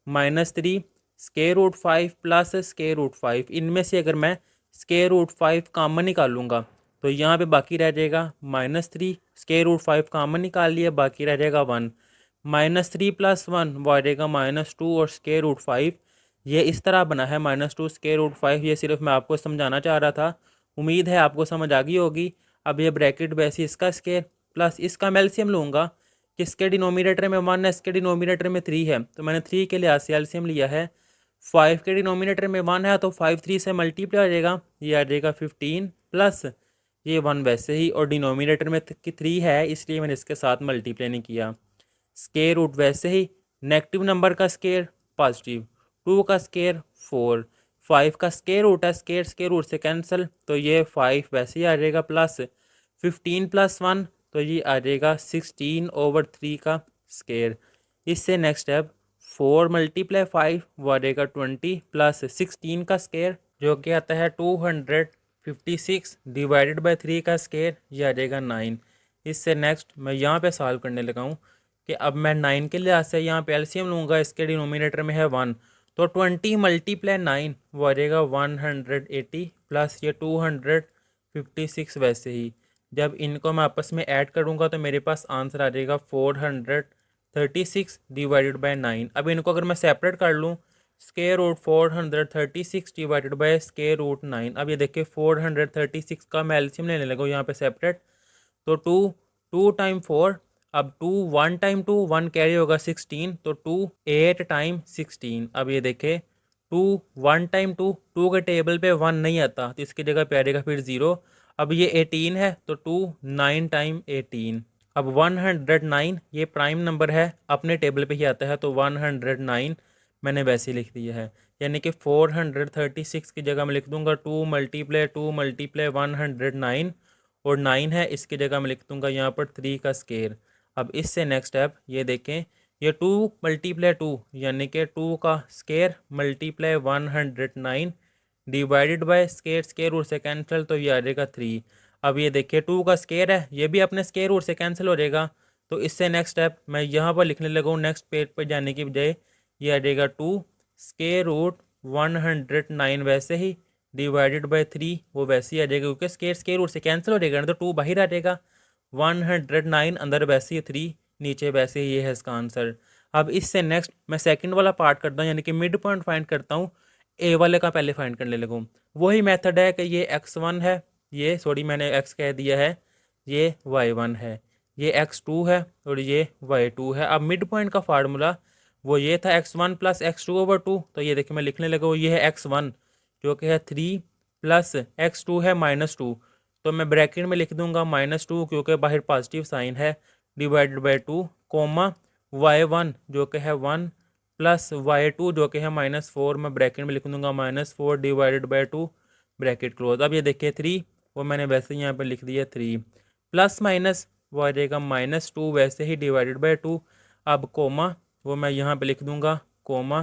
-3 square root 5 plus square root 5, इनमें से अगर मैं स्केयर रूट 5 कॉमन निकालूंगा तो यहाँ पे बाकी रह जाएगा -3 स्केयर रूट 5 कॉमन निकाल लिया बाकी रह जाएगा 1 -3 + 1 वो आ जाएगा -2 और स्केयर रूट 5 ये इस तरह बना है -2 स्केयर रूट 5। ये सिर्फ मैं आपको समझाना चाह रहा था, उम्मीद है आपको समझ आ गई होगी। अब ये ब्रैकेट वैसे इसका स्केयर प्लस इसका मैं एलसीएम लूँगा कि इसके डिनोमिनेटर में 1 है, इसके डिनोमिनेटर में 3 है तो मैंने 3 के लिहाज से एलसीएम लिया है। 5 के डिनोमिनेटर में 1 है तो 5 3 से मल्टीप्लाई हो जाएगा, ये आ जाएगा 15 प्लस ये 1 वैसे ही और डिनोमिनेटर में 3 है इसलिए मैंने इसके साथ मल्टीप्लाई नहीं किया। स्केयर रूट वैसे ही नेगेटिव नंबर का स्केयर पॉजिटिव, 2 का स्केयर 4, 5 का स्केयर रूट है, स्केयर स्केयर रूट से कैंसिल तो ये 5 वैसे ही आ जाएगा प्लस 15 + 1 तो ये आ जाएगा 16/3 का स्केयर। इससे नेक्स्ट स्टेप 4 × 5 वो आ जाएगा 20 प्लस 16 का स्केयर जो कि आता है 256 डिवाइडेड बाय 3 का स्केयर ये आ जाएगा 9। इससे नेक्स्ट मैं यहाँ पे सॉल्व करने लगा हूँ कि अब मैं 9 के लिहाज से यहाँ पे एलसीएम लूँगा, इसके डिनोमिनेटर में है 1 तो 20 × 9 वो आ जाएगा 180 प्लस ये 256 वैसे ही। जब इनको मैं आपस में ऐड करूँगा तो मेरे पास आंसर आ जाएगा 436 डिवाइडेड बाय 9। अब इनको अगर मैं सेपरेट कर लूँ square root 436 divided by square root 9। अब ये देखिए 436 का मैं एलसीएम लेने लगा यहाँ पे सेपरेट तो 2 2 टाइम 4, अब 2 1 टाइम 2 1 कैरी होगा 16 तो 2 8 टाइम 16। अब ये देखे 2 1 टाइम 2 2 के टेबल पे 1 नहीं आता तो इसकी जगह पे आ जाएगा फिर 0। अब ये 18 है तो 2 9 टाइम 18। अब 109 ये प्राइम नंबर है, अपने टेबल पे ही आता है, तो 109 मैंने वैसे ही लिख दिया है। यानी कि 436 की जगह मैं लिख दूंगा 2 × 109, और 9 है इसकी जगह मैं लिख दूंगा यहाँ पर 3 का स्केयर। अब इससे नेक्स्ट स्टेप ये देखें, ये 2 × 2 यानी कि 2 का square multiply 109 divided by square, square root से कैंसिल, तो ये आ जाएगा 3। अब ये देखिए 2 का स्केयर है, ये भी अपने स्केयर रूट से कैंसिल हो जाएगा। तो इससे नेक्स्ट स्टेप मैं यहाँ पर लिखने लगा हूँ, नेक्स्ट पेज पर जाने की बजाय ये आ जाएगा 2 स्केयर रूट 109 वैसे ही डिवाइडेड बाय 3, वो वैसे ही आ जाएगा क्योंकि स्केयर स्केयर रूट से कैंसिल हो जाएगा ना, तो 2 बाहर आ जाएगा, 109 अंदर वैसे ही 3 नीचे, वैसे ही ये है इसका आंसर। अब इससे नेक्स्ट मैं सेकंड वाला पार्ट करता हूँ, यानी कि मिड पॉइंट फाइंड करता हूँ। ए वाले का पहले फाइंड करने लगूँ। वही मेथड है कि ये x1 है, ये सॉरी मैंने x कह दिया है, ये y1 है, ये x2 है और ये y2 है। अब मिड पॉइंट का फार्मूला वो ये था x1 + x2/2। तो ये देखिए मैं लिखने लगा हूँ, ये है x1 जो कि है 3 प्लस x2 है -2, तो मैं ब्रैकेट में लिख दूंगा -2 क्योंकि बाहर पॉजिटिव साइन है, डिवाइडेड बाय 2, कोमा y1 जो कि है 1 प्लस y2 जो कि है -4, मैं ब्रैकेट में लिख दूंगा -4 डिवाइडेड बाय 2, ब्रैकेट क्लोज। अब ये देखिए 3 वो मैंने वैसे ही यहाँ पर लिख दिया 3 प्लस माइनस वो आ जाएगा -2 वैसे ही डिवाइडेड बाय 2। अब कोमा वो मैं यहाँ पे लिख दूंगा कोमा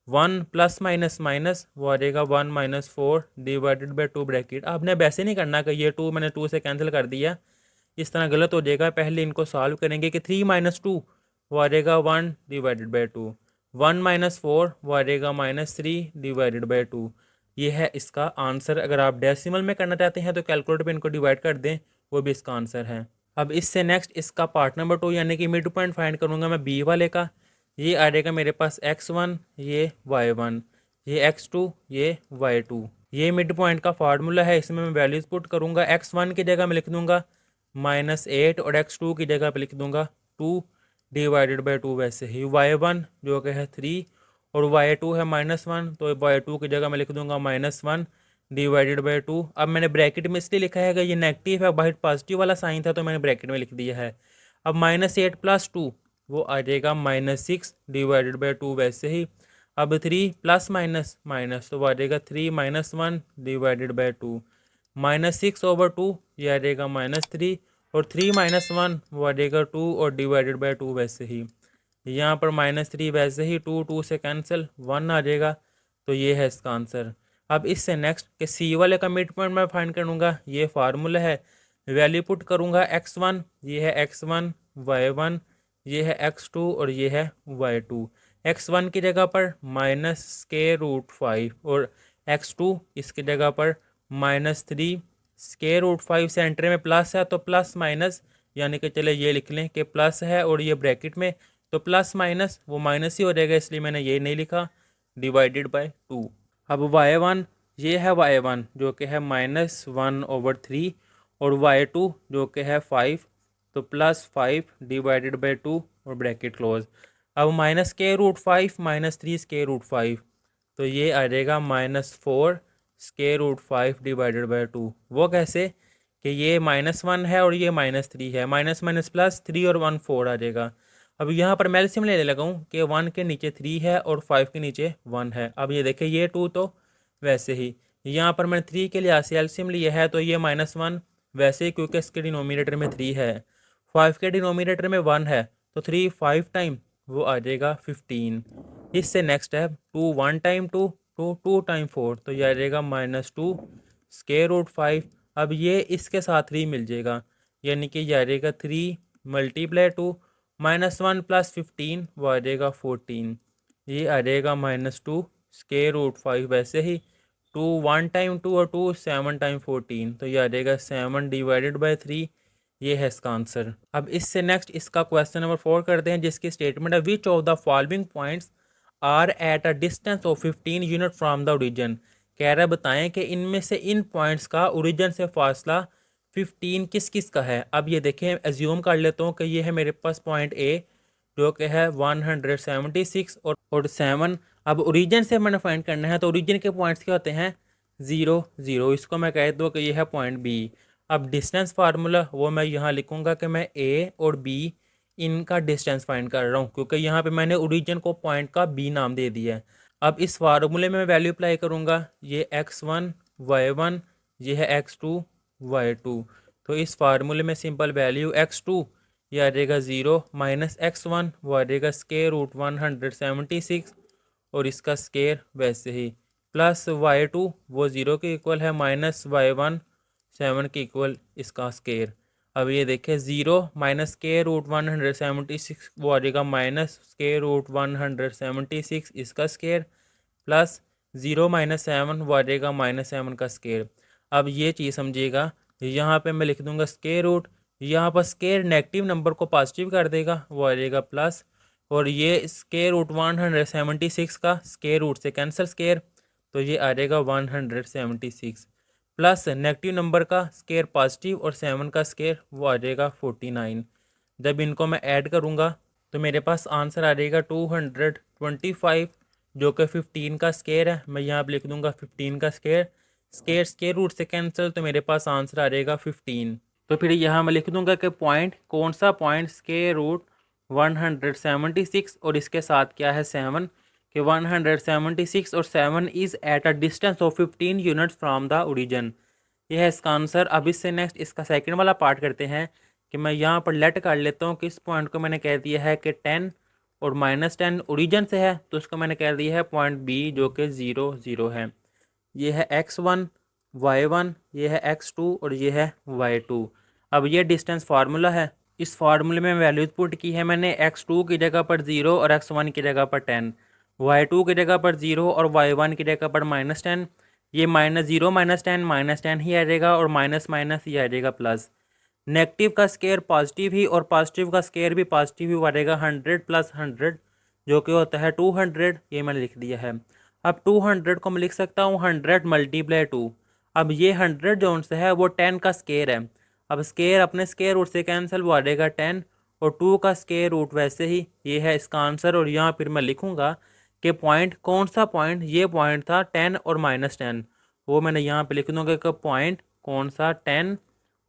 1 प्लस माइनस माइनस वो आ जाएगा 1 - 4 डिवाइडेड बाय 2 ब्रैकेट। आपने वैसे नहीं करना कि ये 2 मैंने 2 से कैंसिल कर दिया, इस तरह गलत हो जाएगा। पहले इनको सॉल्व करेंगे कि 3 - 2 वो आ जाएगा 1 डिवाइडेड बाय 2, 1 - 4 वो आ जाएगा -3 डिवाइडेड बाय 2। ये है इसका आंसर। अगर आप डेसिमल में करना चाहते हैं तो कैलकुलेटर पे इनको डिवाइड कर दें, वो भी इसका आंसर है। अब इससे नेक्स्ट इसका पार्ट नंबर 2 यानी कि मिड पॉइंट फाइंड करूंगा मैं बी वाले का। ये आ जाएगा मेरे पास x1, ये y1, ये x2, ये y2। ये मिड पॉइंट का फार्मूला है, इसमें मैं वैल्यूज पुट करूंगा। x1 की जगह मैं लिख दूंगा -8 और x2 की जगह पे लिख दूंगा 2 डिवाइडेड बाय 2 वैसे ही। y1 जो कि है 3 और y2 है -1, तो y2 की जगह मैं लिख दूंगा -1 डिवाइडेड बाय 2। अब मैंने ब्रैकेट में इसलिए लिखा है कि ये नेगेटिव है, बाहर पॉजिटिव वाला साइन था तो मैंने ब्रैकेट में लिख दिया है। अब -8 + 2 वो आ जाएगा -6 डिवाइडेड बाय 2 वैसे ही। अब 3 प्लस माइनस माइनस तो वो आ जाएगा 3 - 1 डिवाइडेड बाय 2, -6/2 ये आ जाएगा -3, और 3 - 1 वो आ जाएगा 2 और डिवाइडेड बाय 2 वैसे ही। यहाँ पर -3 वैसे ही 2 2 से कैंसिल 1 आ जाएगा, तो ये है इसका आंसर। अब इससे नेक्स्ट के सी वाले का मिड पॉइंट मैं फाइंड करूँगा। ये फार्मूला है, वैल्यू पुट करूँगा x1, ये है x1 y1, ये है x2 और ये है y2। x1 की जगह पर -√5 और x2 इसकी जगह पर -3 √5। सेंटर में प्लस है तो प्लस माइनस, यानी कि चले ये लिख लें कि प्लस है और ये ब्रैकेट में, तो प्लस माइनस वो माइनस ही हो जाएगा, इसलिए मैंने ये नहीं लिखा, डिवाइडेड बाय 2। अब y1 ये है y1 जो कि है -1/3 और y2 जो कि है 5, तो +5 डिवाइडेड बाय 2 और ब्रैकेट क्लोज। अब -√5 -3 √5, तो ये आ जाएगा -4 √5 डिवाइडेड बाय 2। वो कैसे कि ये -1 है और ये -3 है, माइनस माइनस प्लस 3 और 1 4 आ जाएगा। अब यहाँ पर मैं एलसीएम लेने लगा हूँ कि 1 के नीचे 3 है और 5 के नीचे 1 है। अब ये देखिए ये 2 तो वैसे ही, यहाँ पर मैंने 3 के लिहाज से एलसीएम लिया है, तो ये -1 वैसे ही क्योंकि इसके डिनोमिनेटर में 3 है, 5 के डिनोमिनेटर में 1 है, तो 3 5 टाइम वो आ जाएगा 15। इससे नेक्स्ट है 2 1 टाइम 2 2 2 टाइम 4, तो ये आ जाएगा -2 √5। अब ये इसके साथ 3 मिल जाएगा, यानी कि ये आ जाएगा 3 × 2 -1 + 15 वो आ जाएगा 14। ये आ जाएगा -2 √5 वैसे ही। 2 1 टाइम 2 और 2 7 टाइम 14, तो ये आ जाएगा 7 डिवाइडेड बाय 3। ये है इसका आंसर। अब इससे नेक्स्ट इसका क्वेश्चन नंबर 4 करते हैं, जिसकी स्टेटमेंट है which of the following points are at a distance of 15 unit from the origin. कह रहा है बताएं कि इनमें से इन पॉइंट्स का ओरिजिन से फासला 15 किस किस का है। अब ये देखें, एज्यूम कर लेता हूँ कि ये है मेरे पास पॉइंट ए जो कि है 176 और 7। अब ओरिजिन से मैंने फाइंड करना है, तो ओरिजिन के पॉइंट्स क्या होते हैं 0 0, इसको मैं कह दूँ कि ये है पॉइंट बी। अब डिस्टेंस फार्मूला वो मैं यहाँ लिखूँगा कि मैं ए और बी इनका डिस्टेंस फाइंड कर रहा हूँ, क्योंकि यहाँ पे मैंने ओरिजिन को पॉइंट का बी नाम दे दिया है। अब इस फार्मूले में मैं वैल्यू अप्लाई करूँगा, ये x1 y1, ये है x2 y2। तो इस फार्मूले में सिंपल वैल्यू x2 ये आ जाएगा 0 माइनस x1 वो आ जाएगा स्केयर रूट 176 और इसका स्केयर वैसे ही, प्लस y2 वो 0 के इक्वल है, माइनस y1 7 के इक्वल इसका स्केयर। अब ये देखें 0 माइनस स्केयर रूट 176 वो आ जाएगा माइनस स्केयर रूट 176 इसका स्केयर, प्लस 0 माइनस 7 वो आ जाएगा माइनस 7 का स्केयर। अब ये चीज़ समझिएगा, यहाँ पे मैं लिख दूंगा स्केयर रूट, यहाँ पर स्केयर नेगेटिव नंबर को पॉजिटिव कर देगा, वो आ जाएगा प्लस, और ये स्केयर रूट 176 का स्केयर रूट से कैंसिल स्केयर, तो ये आ जाएगा 176 प्लस नेगेटिव नंबर का स्केयर पॉजिटिव और 7 का स्केयर वो आ जाएगा 49। जब इनको मैं ऐड करूँगा तो मेरे पास आंसर आ जाएगा 225, जो कि 15 का स्केयर है। मैं यहाँ पर लिख दूँगा 15 का स्केयर, स्केयर स्केयर रूट से कैंसिल, तो मेरे पास आंसर आ जाएगा 15। तो फिर यहाँ मैं लिख दूँगा कि पॉइंट कौन सा पॉइंट स्केयर रूट 176 और इसके साथ क्या है 7 कि 176 और 7 is eight a distance of 15 units from the origin. ये है इसका आंसर। अब इससे नेक्स्ट इसका सेकंड वाला पार्ट करते हैं कि मैं यहाँ पर लेट कर लेता हूँ कि इस पॉइंट को मैंने कह दिया है कि 10 और -10 ओरिजिन से है, तो उसको मैंने कह दिया है पॉइंट बी जो कि 0 0 है। ये है x1 y1, ये है x2 और ये है y2। अब ये डिस्टेंस फार्मूला है। इस फार्मूले में वैल्यूज पुट की है मैंने, x2 की जगह पर 0 और x1 की जगह पर 10, y2 की जगह पर 0 और y1 की जगह पर -10। ये -0 -10 ही आ जाएगा और माइनस माइनस ही आ जाएगा प्लस। नेगेटिव का स्केयर पॉजिटिव ही और पॉजिटिव का स्केयर भी पॉजिटिव ही बढ़ेगा, 100 प्लस 100 जो कि होता है 200। ये मैंने लिख दिया है। अब 200 को मैं लिख सकता हूँ 100 मल्टीप्लाई 2। अब ये 100 जो से है वो 10 का स्केयर है। अब स्केयर अपने स्केयर रूट से कैंसिल, वो आ जाएगा 10 और 2 का स्केयर रूट वैसे ही। ये है इसका आंसर। और यहाँ फिर मैं लिखूँगा कि पॉइंट कौन सा पॉइंट, ये पॉइंट था 10 और -10, वो मैंने यहाँ पे लिख दूँगा कि पॉइंट कौन सा 10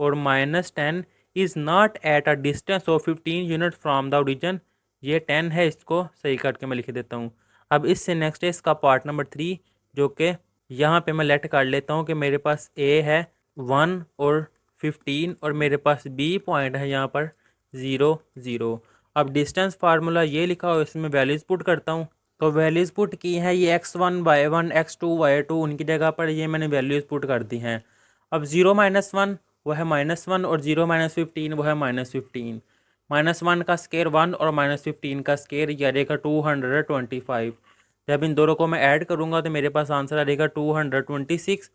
और -10 is not at a distance of 15 unit from the origin. ये 10 है, इसको सही करके मैं लिख देता हूँ। अब इससे नेक्स्ट है इसका पार्ट नंबर 3, जो कि यहाँ पे मैं लेट कर लेता हूँ कि मेरे पास ए है 1 और 15 और मेरे पास बी पॉइंट है यहाँ पर 0 0। अब डिस्टेंस फार्मूला ये लिखा हो, इसमें वैल्यूज पुट करता हूँ। तो वैल्यूज पुट की हैं ये x1 y1 x2 y2, उनकी जगह पर ये मैंने वैल्यूज पुट कर दी हैं। अब 0 -1 वो है -1 और 0 -15 वो है -15। -1 का स्केयर 1 और -15 का स्केयर ये आ जाएगा 225। जब इन दोनों को मैं ऐड करूँगा तो मेरे पास आंसर आ जाएगा 226।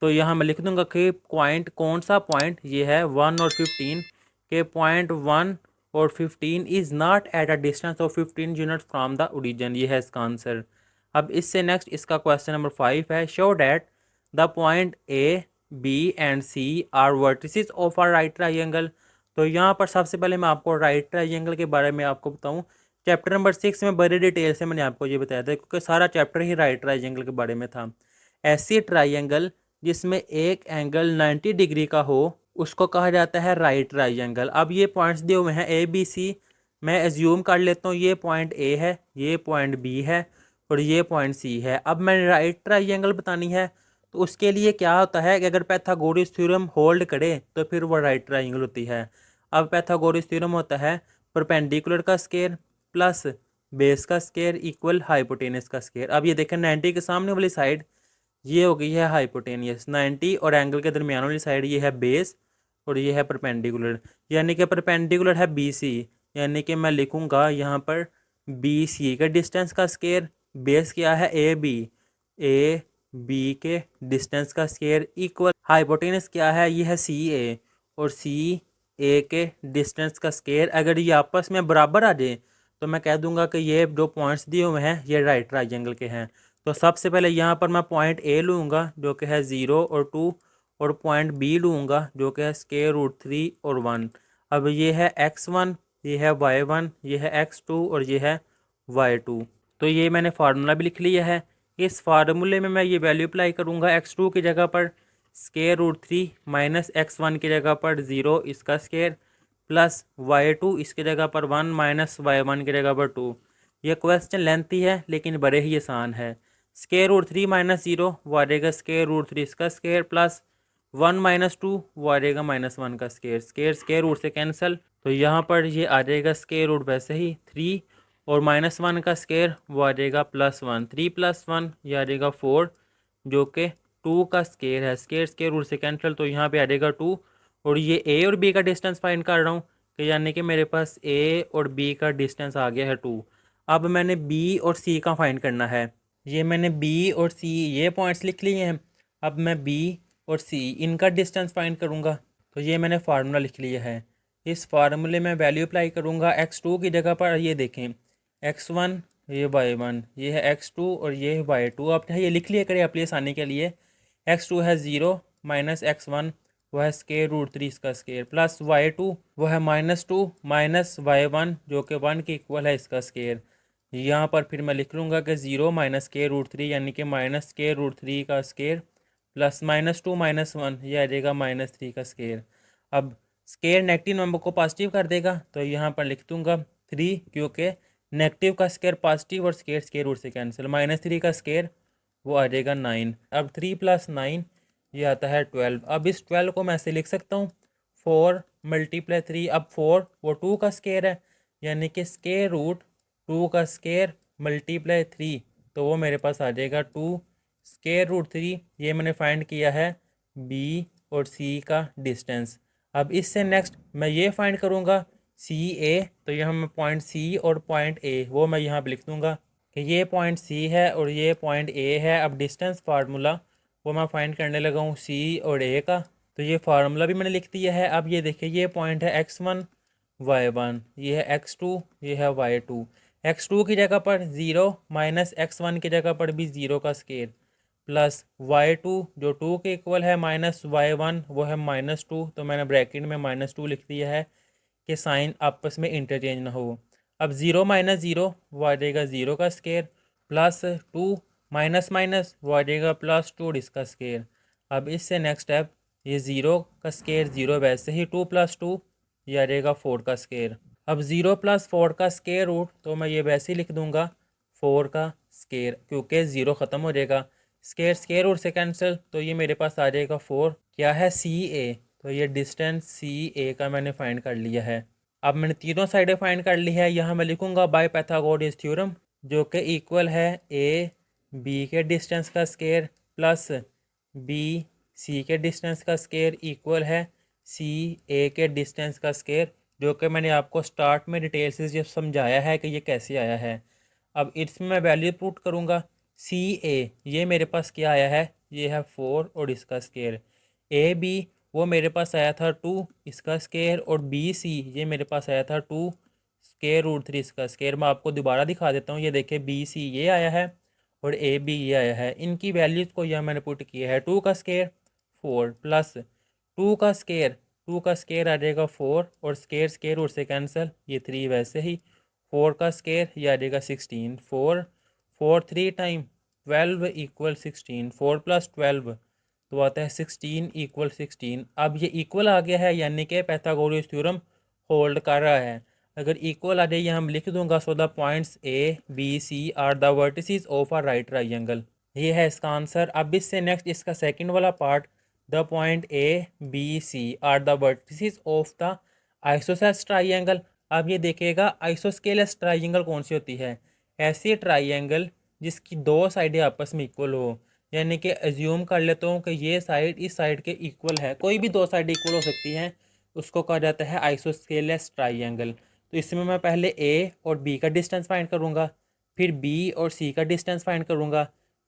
तो यहाँ मैं लिख दूंगा कि पॉइंट कौन सा पॉइंट, ये है 1 और 15 के पॉइंट 1 और 15 is not at a distance of 15 unit from the origin. ये है इसका आंसर। अब इससे नेक्स्ट इसका क्वेश्चन नंबर 5 है, show that the point A B and C are vertices of are right triangle. तो यहाँ पर सबसे पहले मैं आपको राइट ट्राइंगल के बारे में आपको बताऊँ। चैप्टर नंबर 6 में बड़ी डिटेल से मैंने आपको ये बताया था, क्योंकि सारा चैप्टर ही राइट ट्राइंगल के बारे में था। ऐसी ट्राइंगल जिसमें एक एंगल 90 डिग्री का हो उसको कहा जाता है राइट ट्राइंगल। अब ये पॉइंट्स दिए हुए हैं ए बी सी, मैं एज्यूम कर लेता हूँ ये पॉइंट ए है, ये पॉइंट बी है और ये पॉइंट सी है। अब मैंने राइट ट्राइंगल बतानी है, तो उसके लिए क्या होता है कि अगर पैथागोरस थ्योरम होल्ड करे तो फिर वो राइट ट्राइंगल होती है। अब पैथागोरस थ्योरम होता है परपेंडिकुलर का स्केयर प्लस बेस का स्केयर इक्वल हाइपोटेनस का स्केयर। अब ये देखें 90 के सामने वाली साइड ये हो गई है हाइपोटेनियस, 90 और एंगल के दरमियान वाली साइड ये है बेस और ये है परपेंडिकुलर, यानी कि परपेंडिकुलर है बी सी। यानी कि मैं लिखूंगा यहाँ पर बी सी के डिस्टेंस का स्केयर, बेस क्या है ए बी के डिस्टेंस का स्केयर इक्वल हाइपोटेनस क्या है, ये है सी ए और सी ए के डिस्टेंस का स्केयर। अगर ये आपस में बराबर आ जाए तो मैं कह दूंगा कि ये जो पॉइंट्स दिए हुए हैं ये राइट ट्राइंगल के हैं। तो सबसे पहले यहाँ पर मैं पॉइंट ए लूँगा जो कि है 0 और 2 और पॉइंट बी लूँगा जो कि है स्केयर रूट 3 और 1। अब ये है x1, ये है y1, ये है x2 और ये है y2। तो ये मैंने फार्मूला भी लिख लिया है। इस फार्मूले में मैं ये वैल्यू अप्लाई करूँगा x2 की जगह पर √3 माइनस x1 की जगह पर 0 इसका स्केयर प्लस y2 इसकी जगह पर 1 माइनस y1 की जगह पर 2। यह क्वेश्चन लेंथी है लेकिन बड़े ही आसान है। √3 माइनस 0 वो आ जाएगा √3 इसका स्केयर प्लस 1 माइनस 2 वो आ जाएगा -1 का स्केयर। स्केयर रूट से कैंसिल, तो यहाँ पर ये आ जाएगा स्केयर रूट वैसे ही 3 और -1 का स्केयर वो आ जाएगा +1। 3 + 1 ये आ जाएगा 4 जो कि 2 का स्केयर है। स्केयर रूट से कैंसिल, तो यहाँ पे आ जाएगा 2। और ये ए और बी का डिस्टेंस फाइंड कर रहा हूँ, तो यानी कि मेरे पास ए और बी का डिस्टेंस आ गया है 2। अब मैंने बी और सी का फाइंड करना है। ये मैंने बी और सी ये पॉइंट्स लिख लिए हैं। अब मैं बी और सी इनका डिस्टेंस फाइंड करूँगा, तो ये मैंने फार्मूला लिख लिया है। इस फार्मूले में वैल्यू अप्लाई करूँगा x2 की जगह पर। ये देखें x1 ये y1, ये है x2 और ये है y2। आप ये लिख लिया करें अपनी आसानी के लिए। x2 है 0 माइनस x1 वो है √3 इसका स्केयर प्लस y2 वो है -2 माइनस y1 जो कि 1 के इक्वल है इसका स्केयर। यहाँ पर फिर मैं लिख लूँगा कि 0 माइनस √3 यानी कि माइनस √3 का स्केयर प्लस -2 -1 ये आ जाएगा -3 का स्केयर। अब स्केयर नेगेटिव नंबर को पॉजिटिव कर देगा, तो यहाँ पर लिख दूँगा 3 क्योंकि नेगेटिव का स्केयर पॉजिटिव और स्केयर रूट से कैंसिल। -3 का स्केयर वो आ जाएगा 9। अब 3 + 9 ये आता है 12। अब इस 12 को मैं ऐसे लिख सकता हूँ 4 × 3। अब 4 वो 2 का स्केयर है, यानी कि स्केयर रूट 2 का स्केयर × 3, तो वो मेरे पास आ जाएगा 2 √3। ये मैंने फाइंड किया है बी और सी का डिस्टेंस। अब इससे नेक्स्ट मैं ये फाइंड करूँगा सी ए, तो यहाँ मैं पॉइंट सी और पॉइंट ए वो मैं यहाँ पे लिख दूँगा कि ये पॉइंट सी है और ये पॉइंट ए है। अब डिस्टेंस फार्मूला वो मैं फाइंड करने लगा हूँ सी और ए का, तो ये फार्मूला भी मैंने लिख दिया है। अब ये देखिए ये पॉइंट है x1 y1, ये है x2 ये है y2। x2 की जगह पर 0 माइनस x1 की जगह पर भी 0 का स्केयर प्लस y2 जो 2 के इक्वल है माइनस y1 वो है -2, तो मैंने ब्रैकेट में -2 लिख दिया है कि साइन आपस में इंटरचेंज ना हो। अब 0 माइनस 0 वो आ जाएगा 0 का स्केयर प्लस 2 माइनस माइनस वो आ जाएगा +2 इसका स्केयर। अब इससे नेक्स्ट स्टेप ये 0 का स्केयर 0 वैसे ही 2 + 2 ये आ जाएगा 4 का स्केयर। अब 0 + 4 का स्केयर रूट, तो मैं ये वैसे ही लिख दूंगा 4 का स्केयर क्योंकि 0 ख़त्म हो जाएगा। स्केयर रूट से कैंसिल, तो ये मेरे पास आ जाएगा 4। क्या है सी ए, तो ये डिस्टेंस सी ए का मैंने फाइंड कर लिया है। अब मैंने तीनों साइडें फाइंड कर ली है। यहाँ मैं लिखूंगा बाय पाइथागोरस थ्योरम जो कि इक्वल है ए बी के डिस्टेंस का स्केयर प्लस बी सी के डिस्टेंस का स्केयर इक्वल है सी ए के डिस्टेंस का स्केयर, जो कि मैंने आपको स्टार्ट में डिटेल से जब समझाया है कि ये कैसे आया है। अब इसमें मैं वैल्यू पुट करूँगा सी ए, ये मेरे पास क्या आया है, ये है 4 और इसका स्केयर। ए बी वो मेरे पास आया था 2 इसका स्केयर और बी सी ये मेरे पास आया था 2 √3 इसका स्केयर। मैं आपको दोबारा दिखा देता हूँ। ये देखिए बी सी ये आया है और ए बी ये आया है। इनकी वैल्यूज़ को यह मैंने पुट किया है। 2 का स्केयर 4 प्लस 2 का स्केयर आ जाएगा 4 और स्केयर रूट से कैंसिल, ये 3 वैसे ही 4 का स्केयर ये आ जाएगा 16। 4 3 टाइम 12 = 16। 4 + 12 तो आता है 16 = 16। अब ये इक्वल आ गया है, यानी कि पाइथागोरस थ्योरम होल्ड कर रहा है। अगर इक्वल आ जाए हम लिख दूंगा so the points A B C are the vertices of a right triangle. ये है इसका आंसर। अब इससे नेक्स्ट इसका सेकंड वाला part, the point A B C are the vertices of the isosceles triangle. अब ये देखिएगा आइसोस्केलेस ट्राइंगल कौन सी होती है, ऐसी ट्राइंगल जिसकी दो साइडें आपस में इक्वल हो। यानी कि एज्यूम कर लेता हूँ कि ये साइड इस साइड के इक्वल है, कोई भी दो साइड इक्वल हो सकती हैं, उसको कहा जाता है आइसोस्केलेस ट्राइंगल। तो इसमें मैं पहले ए और बी का डिस्टेंस फाइंड करूँगा, फिर बी और सी का डिस्टेंस फाइंड करूँगा,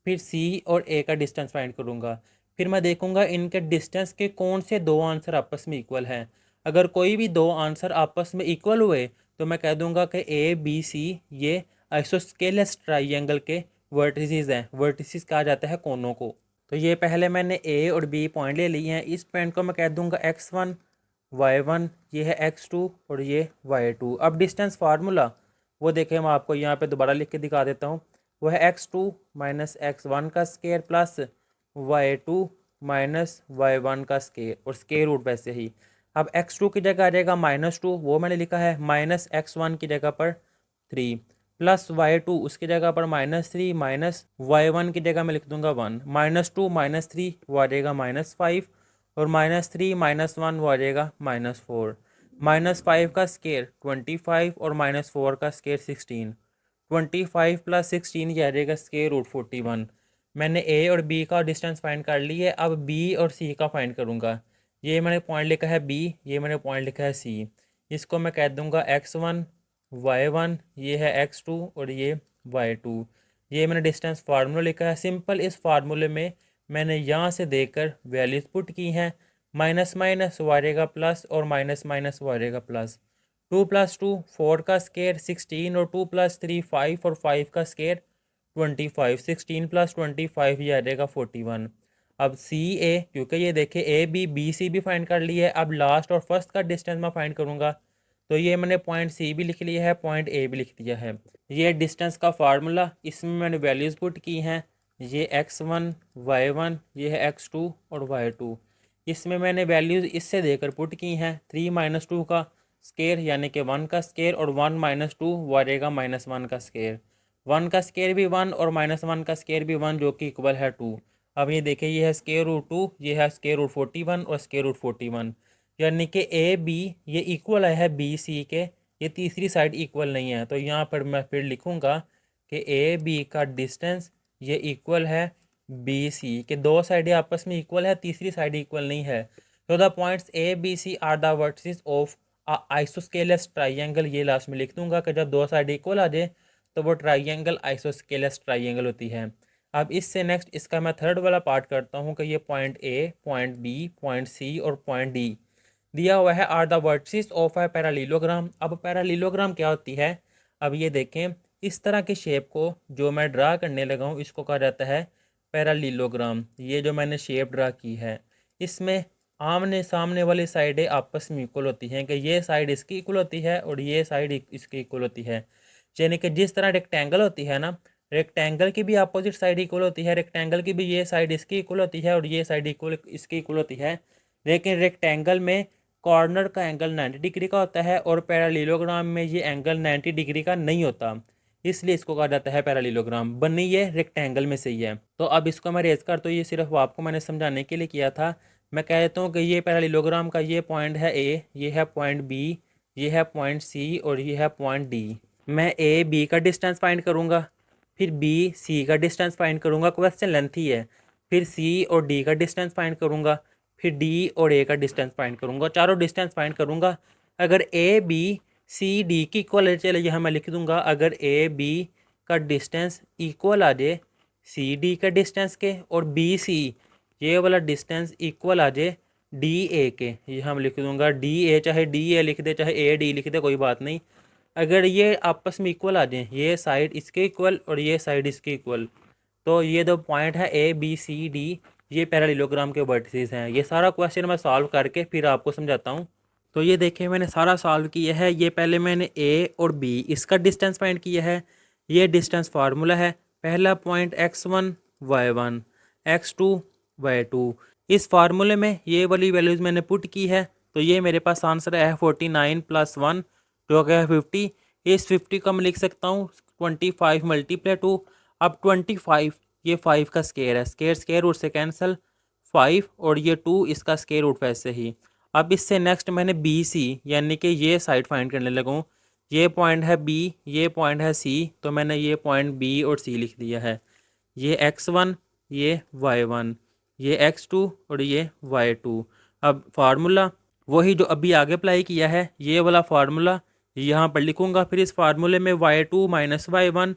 फिर सी और ए का डिस्टेंस फाइंड करूँगा। फिर मैं देखूँगा इनके डिस्टेंस के कौन से दो आंसर आपस में इक्वल हैं। अगर कोई भी दो आंसर आपस में इक्वल हुए तो मैं कह दूँगा कि ए बी सी ये आइसोस्केलेस ट्राइंगल के वर्टिसेस हैं। वर्टिसेस कहा जाता है कोनों को। तो ये पहले मैंने ए और बी पॉइंट ले लिए हैं। इस पॉइंट को मैं कह दूंगा x1 y1, ये है x2 और ये y2। अब डिस्टेंस फार्मूला वो देखें, मैं आपको यहाँ पे दोबारा लिख के दिखा देता हूँ। वो है x2 - x1 का square plus y2 minus y1 का स्केयर और स्केयर रूट वैसे ही। अब x2 की जगह आ जाएगा -2, वो मैंने लिखा है, माइनस x1 की जगह पर 3 प्लस y2 उसकी जगह पर -3 माइनस y1 की जगह मैं लिख दूंगा 1, -2 -3 वो आ जाएगा -5 और -3 -1 वो आ जाएगा -4। -5 का स्केयर 25 और -4 का स्केयर 16। 25 प्लस 16 ये आ जाएगा स्केयर रूट 41। मैंने ए और बी का डिस्टेंस फाइंड कर लिया है, अब बी और सी का फाइंड करूँगा। ये मैंने पॉइंट लिखा है बी, ये मैंने पॉइंट लिखा है सी। इसको मैं कह दूँगा x1 y1, ये है x2 और ये y2। ये मैंने डिस्टेंस फार्मूला लिखा है। सिंपल इस फार्मूले में मैंने यहाँ से देकर वैल्यूज पुट की हैं। माइनस माइनस वारेगा प्लस और माइनस माइनस वारेगा प्लस। 2 + 2 4 का स्केयर 16 और 2 + 3 5 और 5 का स्केयर 25। 16 + 25 ये आ जाएगा 41। अब सी ए, क्योंकि ये देखे ए बी सी भी फाइंड कर लिया है, अब लास्ट और फर्स्ट का डिस्टेंस मैं फाइंड करूँगा। तो ये मैंने पॉइंट सी भी लिख लिया है, पॉइंट ए भी लिख दिया है। ये डिस्टेंस का फार्मूला, इसमें मैंने वैल्यूज़ पुट की हैं। ये x1 y1, ये है x2 और y2। इसमें मैंने वैल्यूज़ इससे देकर पुट की हैं। 3 - 2 का स्केयर यानी कि 1 का स्केयर और 1 - 2 वारेगा -1 का स्केयर। 1 का स्केयर भी 1 और -1 का स्केयर भी 1 जो कि इक्वल है 2। अब ये देखिए, ये है स्केयर रूट 2, ये है स्केयर रूट 41 और स्केयर रूट 41। यानी कि ए बी ये इक्वल है बी सी के, ये तीसरी साइड इक्वल नहीं है। तो यहाँ पर मैं फिर लिखूँगा कि ए बी का डिस्टेंस ये इक्वल है बी सी के, दो साइडें आपस में इक्वल है, तीसरी साइड इक्वल नहीं है। तो the points A B C are the vertices of isosceles triangle. ये लास्ट में लिख दूंगा कि जब दो साइड इक्वल आ जाए तो वो ट्राइंगल आइसोस्केलस ट्राइंगल होती है। अब इससे नेक्स्ट इसका मैं थर्ड वाला पार्ट करता हूँ कि ये point A, point B, point C और पॉइंट डी दिया हुआ है are the vertices of a parallelogram. अब पैरालीलोग्राम क्या होती है? अब ये देखें, इस तरह की शेप को जो मैं ड्रा करने लगा हूँ इसको कहा जाता है पैरालीलोग्राम। ये जो मैंने शेप ड्रा की है, इसमें आमने सामने वाली साइडें आपस में इक्वल होती हैं कि ये साइड इसकी इक्वल होती है और ये साइड इसकी इक्वल होती है। यानी कि जिस तरह रेक्टेंगल होती है ना, रेक्टेंगल की भी अपोजिट साइड इक्वल होती है, रेक्टेंगल की भी ये साइड इसकी इक्वल होती है और ये साइड इक्वल इसकी इक्वल होती है। लेकिन रेक्टेंगल में कॉर्नर का एंगल 90 डिग्री का होता है और पैरालीलोग्राम में ये एंगल 90 डिग्री का नहीं होता, इसलिए इसको कहा जाता है पैरालीलोग्राम। बनी ये रेक्टेंगल में से ही है। तो अब इसको मैं रेज कर, तो ये सिर्फ आपको मैंने समझाने के लिए किया था। मैं कह देता हूँ कि ये पैरालीलोग्राम का ये पॉइंट है ए, ये है पॉइंट बी, ये है पॉइंट सी और ये है पॉइंट डी। मैं ए बी का डिस्टेंस फाइंड करूँगा, फिर बी सी का डिस्टेंस फाइंड करूँगा, क्वेश्चन लेंथी है। फिर सी और डी का डिस्टेंस फाइंड करूँगा, फिर डी और ए का डिस्टेंस फाइंड करूँगा, चारों डिस्टेंस फाइंड करूँगा। अगर ए बी सी डी की इक्वल है, चले यहाँ मैं लिख दूँगा, अगर ए बी का डिस्टेंस इक्वल आ जाए सी डी का डिस्टेंस के और बी सी ये वाला डिस्टेंस इक्वल आ जाए डी ए के, ये हम लिख दूँगा डी ए, चाहे डी ए लिख दे चाहे ए डी लिख दे कोई बात नहीं। अगर ये आपस में इक्वल आ जाए, ये साइड इसके इक्वल और ये साइड इसके इक्वल, तो ये दो पॉइंट है ए बी सी डी, ये पैरालीलोग्राम के वर्टिसेस हैं। ये सारा क्वेश्चन मैं सॉल्व करके फिर आपको समझाता हूँ। तो ये देखिए, मैंने सारा सॉल्व किया है। ये पहले मैंने ए और बी इसका डिस्टेंस फाइंड किया है। ये डिस्टेंस फार्मूला है। पहला point x1 y1, x2 y2। इस फार्मूले में ये वाली वैल्यूज़ मैंने पुट की है। तो ये मेरे पास आंसर है 49 + 1 जो कि है 50। इस 50 का मैं लिख सकता हूँ 25 × 2। अब 25 ये 5 का स्केयर है, स्केयर स्केयर रूट से कैंसिल 5 और ये 2 इसका स्केयर रूट वैसे ही। अब इससे नेक्स्ट मैंने बी सी यानी कि ये साइड फाइंड करने लगूँ। ये पॉइंट है बी, ये पॉइंट है सी, तो मैंने ये पॉइंट बी और सी लिख दिया है। ये x1, ये y1, ये x2 और ये y2। अब फार्मूला वही जो अभी आगे अप्लाई किया है, ये वाला फार्मूला यहाँ पर लिखूँगा। फिर इस फार्मूले में y2 - y1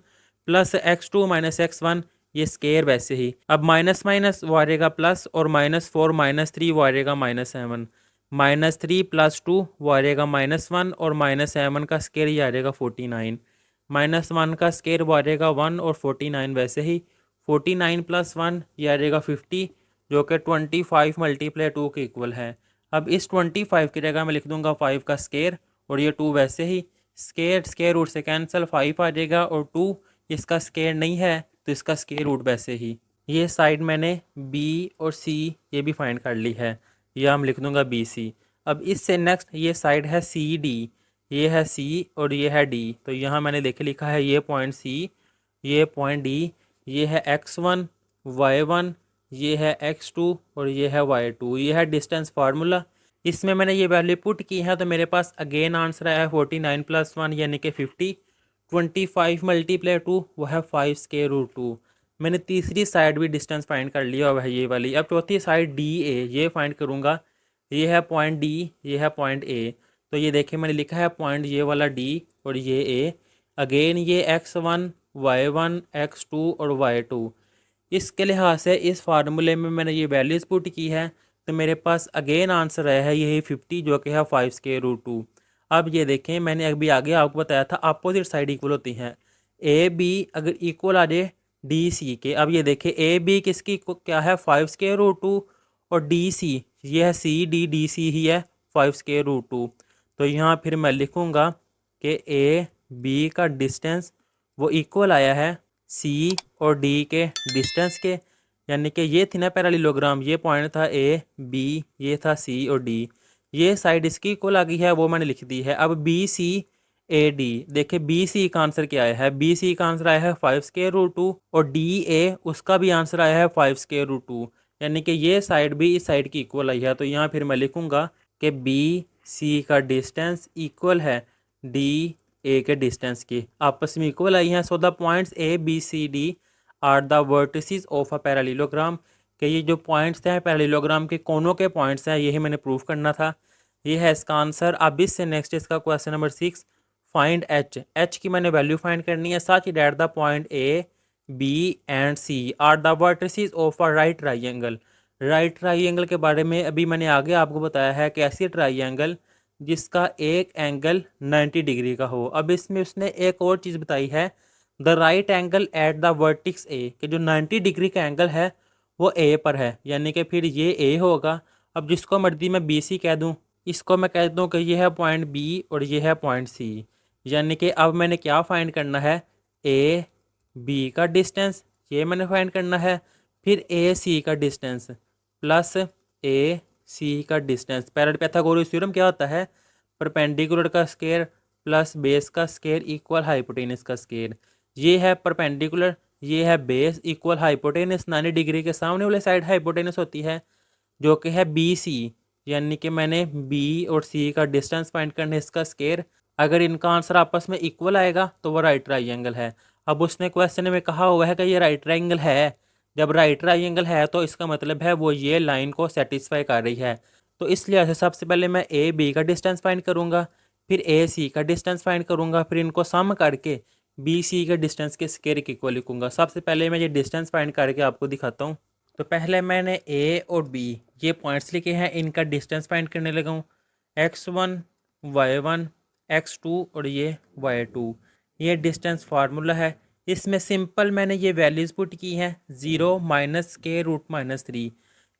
plus x2 - x1, ये स्केयर वैसे ही। अब माइनस माइनस वारेगा प्लस और -4 -3 वारेगा -7, -3 + 2 वारेगा -1 और -7 का स्केयर ये आ जाएगा 49। -1 का स्केयर वारेगा 1 और 49 वैसे ही। 49 + 1 ये आ जाएगा 50 जो कि 25 × 2 के इक्वल है। अब इस 25 की जगह मैं लिख दूंगा 5 का स्केयर और ये 2 वैसे ही। स्केयर स्केयर रूट से कैंसिल 5 आ जाएगा और 2 इसका स्केयर नहीं है तो इसका स्केयर रूट वैसे ही। ये साइड मैंने बी और सी ये भी फाइंड कर ली है, या हम लिख दूंगा बी सी। अब इससे नेक्स्ट ये साइड है सी डी, ये है सी और ये है डी। तो यहाँ मैंने देखे लिखा है ये पॉइंट सी, ये पॉइंट डी, ये है x1 y1, ये है x2 और ये है y2। ये है डिस्टेंस फार्मूला। इसमें मैंने ये वैल्यू पुट की है तो मेरे पास अगेन आंसर आया है 49 + 1 यानी कि 50। 25 मल्टीप्लाई 2 वो है 5√2। मैंने तीसरी साइड भी डिस्टेंस फाइंड कर लिया हुआ है ये वाली। अब चौथी साइड डी ए ये फाइंड करूँगा। ये है पॉइंट डी, ये है पॉइंट ए। तो ये देखिए मैंने लिखा है पॉइंट ये वाला डी और ये ए। अगेन ये x1 y1 x2 और y2। इसके लिहाज से इस फार्मूले में मैंने ये वैल्यूज़ पुट की है तो मेरे पास अगेन आंसर आया है यही 50 जो कि है 5√2। अब ये देखें मैंने अभी आगे आपको बताया था अपोजिट साइड इक्वल होती हैं। ए बी अगर इक्वल आ जाए डी सी के, अब ये देखें ए बी किसकी क्या है 5√2 और डी सी ये है सी डी, डी सी ही है 5√2। तो यहाँ फिर मैं लिखूँगा कि ए बी का डिस्टेंस वो इक्वल आया है सी और डी के डिस्टेंस के, यानी कि ये थी ना पैरेललोग्राम, ये पॉइंट था ए बी, ये था सी और डी। ये साइड इसकी इक्वल आ गई है वो मैंने लिख दी है। अब बी सी ए डी, देखिए बी सी का आंसर क्या आया है, बी सी का आंसर आया है 5√2 और डी ए उसका भी आंसर आया है 5√2, यानी कि ये साइड भी इस साइड की इक्वल आई है। तो यहाँ फिर मैं लिखूँगा कि बी सी का डिस्टेंस इक्वल है डी ए के डिस्टेंस की, आपस में इक्वल आई हैं। So the points A B C D are the vertices of a parallelogram, कि ये जो पॉइंट्स हैं पैरेललोग्राम के कोनों के पॉइंट्स हैं, यही मैंने प्रूफ करना था। ये है इसका आंसर। अब इससे नेक्स्ट इसका question number 6, find H. H की मैंने वैल्यू फाइंड करनी है। Such that the point A B and C are the vertices of a right triangle. Right triangle के बारे में अभी मैंने आगे आपको बताया है कि ऐसी ट्राइंगल जिसका एक एंगल 90 डिग्री का हो। अब इसमें उसने एक और चीज़ बताई है, the right angle at the vertex A, कि जो 90 डिग्री का एंगल है वो ए पर है, यानी कि फिर ये ए होगा। अब जिसको मर्जी मैं बी सी कह दूँ, इसको मैं कह दूँ कि ये है पॉइंट बी और ये है पॉइंट सी, यानी कि अब मैंने क्या फाइंड करना है, ए बी का डिस्टेंस ये मैंने फाइंड करना है, फिर ए सी का डिस्टेंस प्लस ए सी का डिस्टेंस। पाइथागोरस थ्योरम क्या होता है, परपेंडिकुलर का स्क्वायर प्लस बेस का स्क्वायर इक्वल हाइपोटेनस का स्क्वायर। ये है परपेंडिकुलर, ये है बेस इक्वल हाइपोटेनस, 90 डिग्री के सामने वाले साइड हाइपोटेनस होती है जो कि है बी सी, यानी कि मैंने बी और सी का डिस्टेंस फाइंड करना है, इसका स्क्वायर। अगर इनका आंसर आपस में इक्वल आएगा तो वो राइट ट्राइंगल है। अब उसने क्वेश्चन में कहा हुआ है कि ये राइट ट्राइंगल है, जब राइट ट्राइंगल है तो इसका मतलब है वो ये लाइन को सेटिस्फाई कर रही है। तो इस लिहाज से सबसे पहले मैं ए बी का डिस्टेंस फाइंड करूँगा, फिर ए सी का डिस्टेंस फाइंड करूँगा, फिर इनको सम करके बी सी के डिस्टेंस के स्क्वायर के इक्वल लिखूँगा। सबसे पहले मैं ये डिस्टेंस फाइंड करके आपको दिखाता हूँ। तो पहले मैंने ए और बी ये पॉइंट्स लिखे हैं, इनका डिस्टेंस फाइंड करने लगा हूँ। x1 y1 x2 और ये y2, ये डिस्टेंस फार्मूला है। इसमें सिंपल मैंने ये वैल्यूज़ पुट की हैं, 0 माइनस (-3),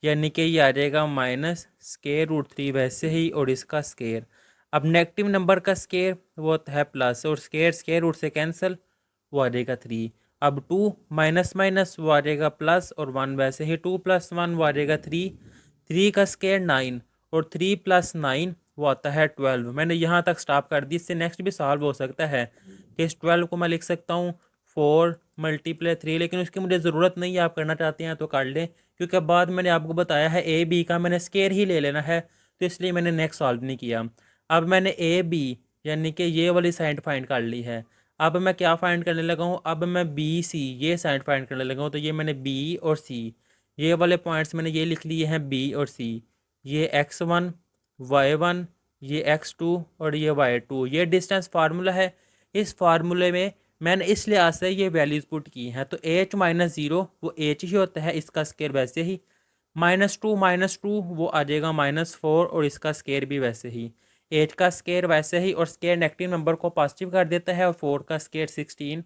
यानी कि ये आ जाएगा (-3) वैसे ही, और इसका स्केयर। अब नेगेटिव नंबर का स्केयर वो है प्लस, और स्केयर स्केयर रूट से कैंसिल, वो आ जाएगा 3। अब 2 माइनस माइनस वो आ जाएगा प्लस, और 1 वैसे ही 2 + 1 वो आ जाएगा 3। 3 का स्केयर 9 और 3 + 9 वो आता है 12। मैंने यहाँ तक स्टॉप कर दी, इससे नेक्स्ट भी सॉल्व हो सकता है कि इस 12 को मैं लिख सकता हूँ 4 × 3, लेकिन उसकी मुझे ज़रूरत नहीं है, आप करना चाहते हैं तो कर लें, क्योंकि बाद मैंने आपको बताया है ए बी का मैंने स्केयर ही ले लेना है, तो इसलिए मैंने नेक्स्ट सॉल्व नहीं किया। अब मैंने ए बी यानी कि ये वाली साइड फाइंड कर ली है। अब मैं क्या फाइंड करने लगा हूँ, अब मैं बी सी ये साइड फाइंड करने लगा हूँ। तो ये मैंने बी और सी ये वाले पॉइंट्स मैंने ये लिख लिए हैं, बी और सी। ये x1 y1 ये x2 और ये y2, ये डिस्टेंस फार्मूला है। इस फार्मूले में मैंने इस लिहाज से ये वैल्यूज़ पुट की हैं। तो h - 0 वो h ही होता है, इसका स्केयर वैसे ही। -2 वो आ जाएगा -4, और इसका स्केयर भी वैसे ही। एट का स्केयर वैसे ही, और स्केयर नेगेटिव नंबर को पॉजिटिव कर देता है, और 4 का स्केयर 16।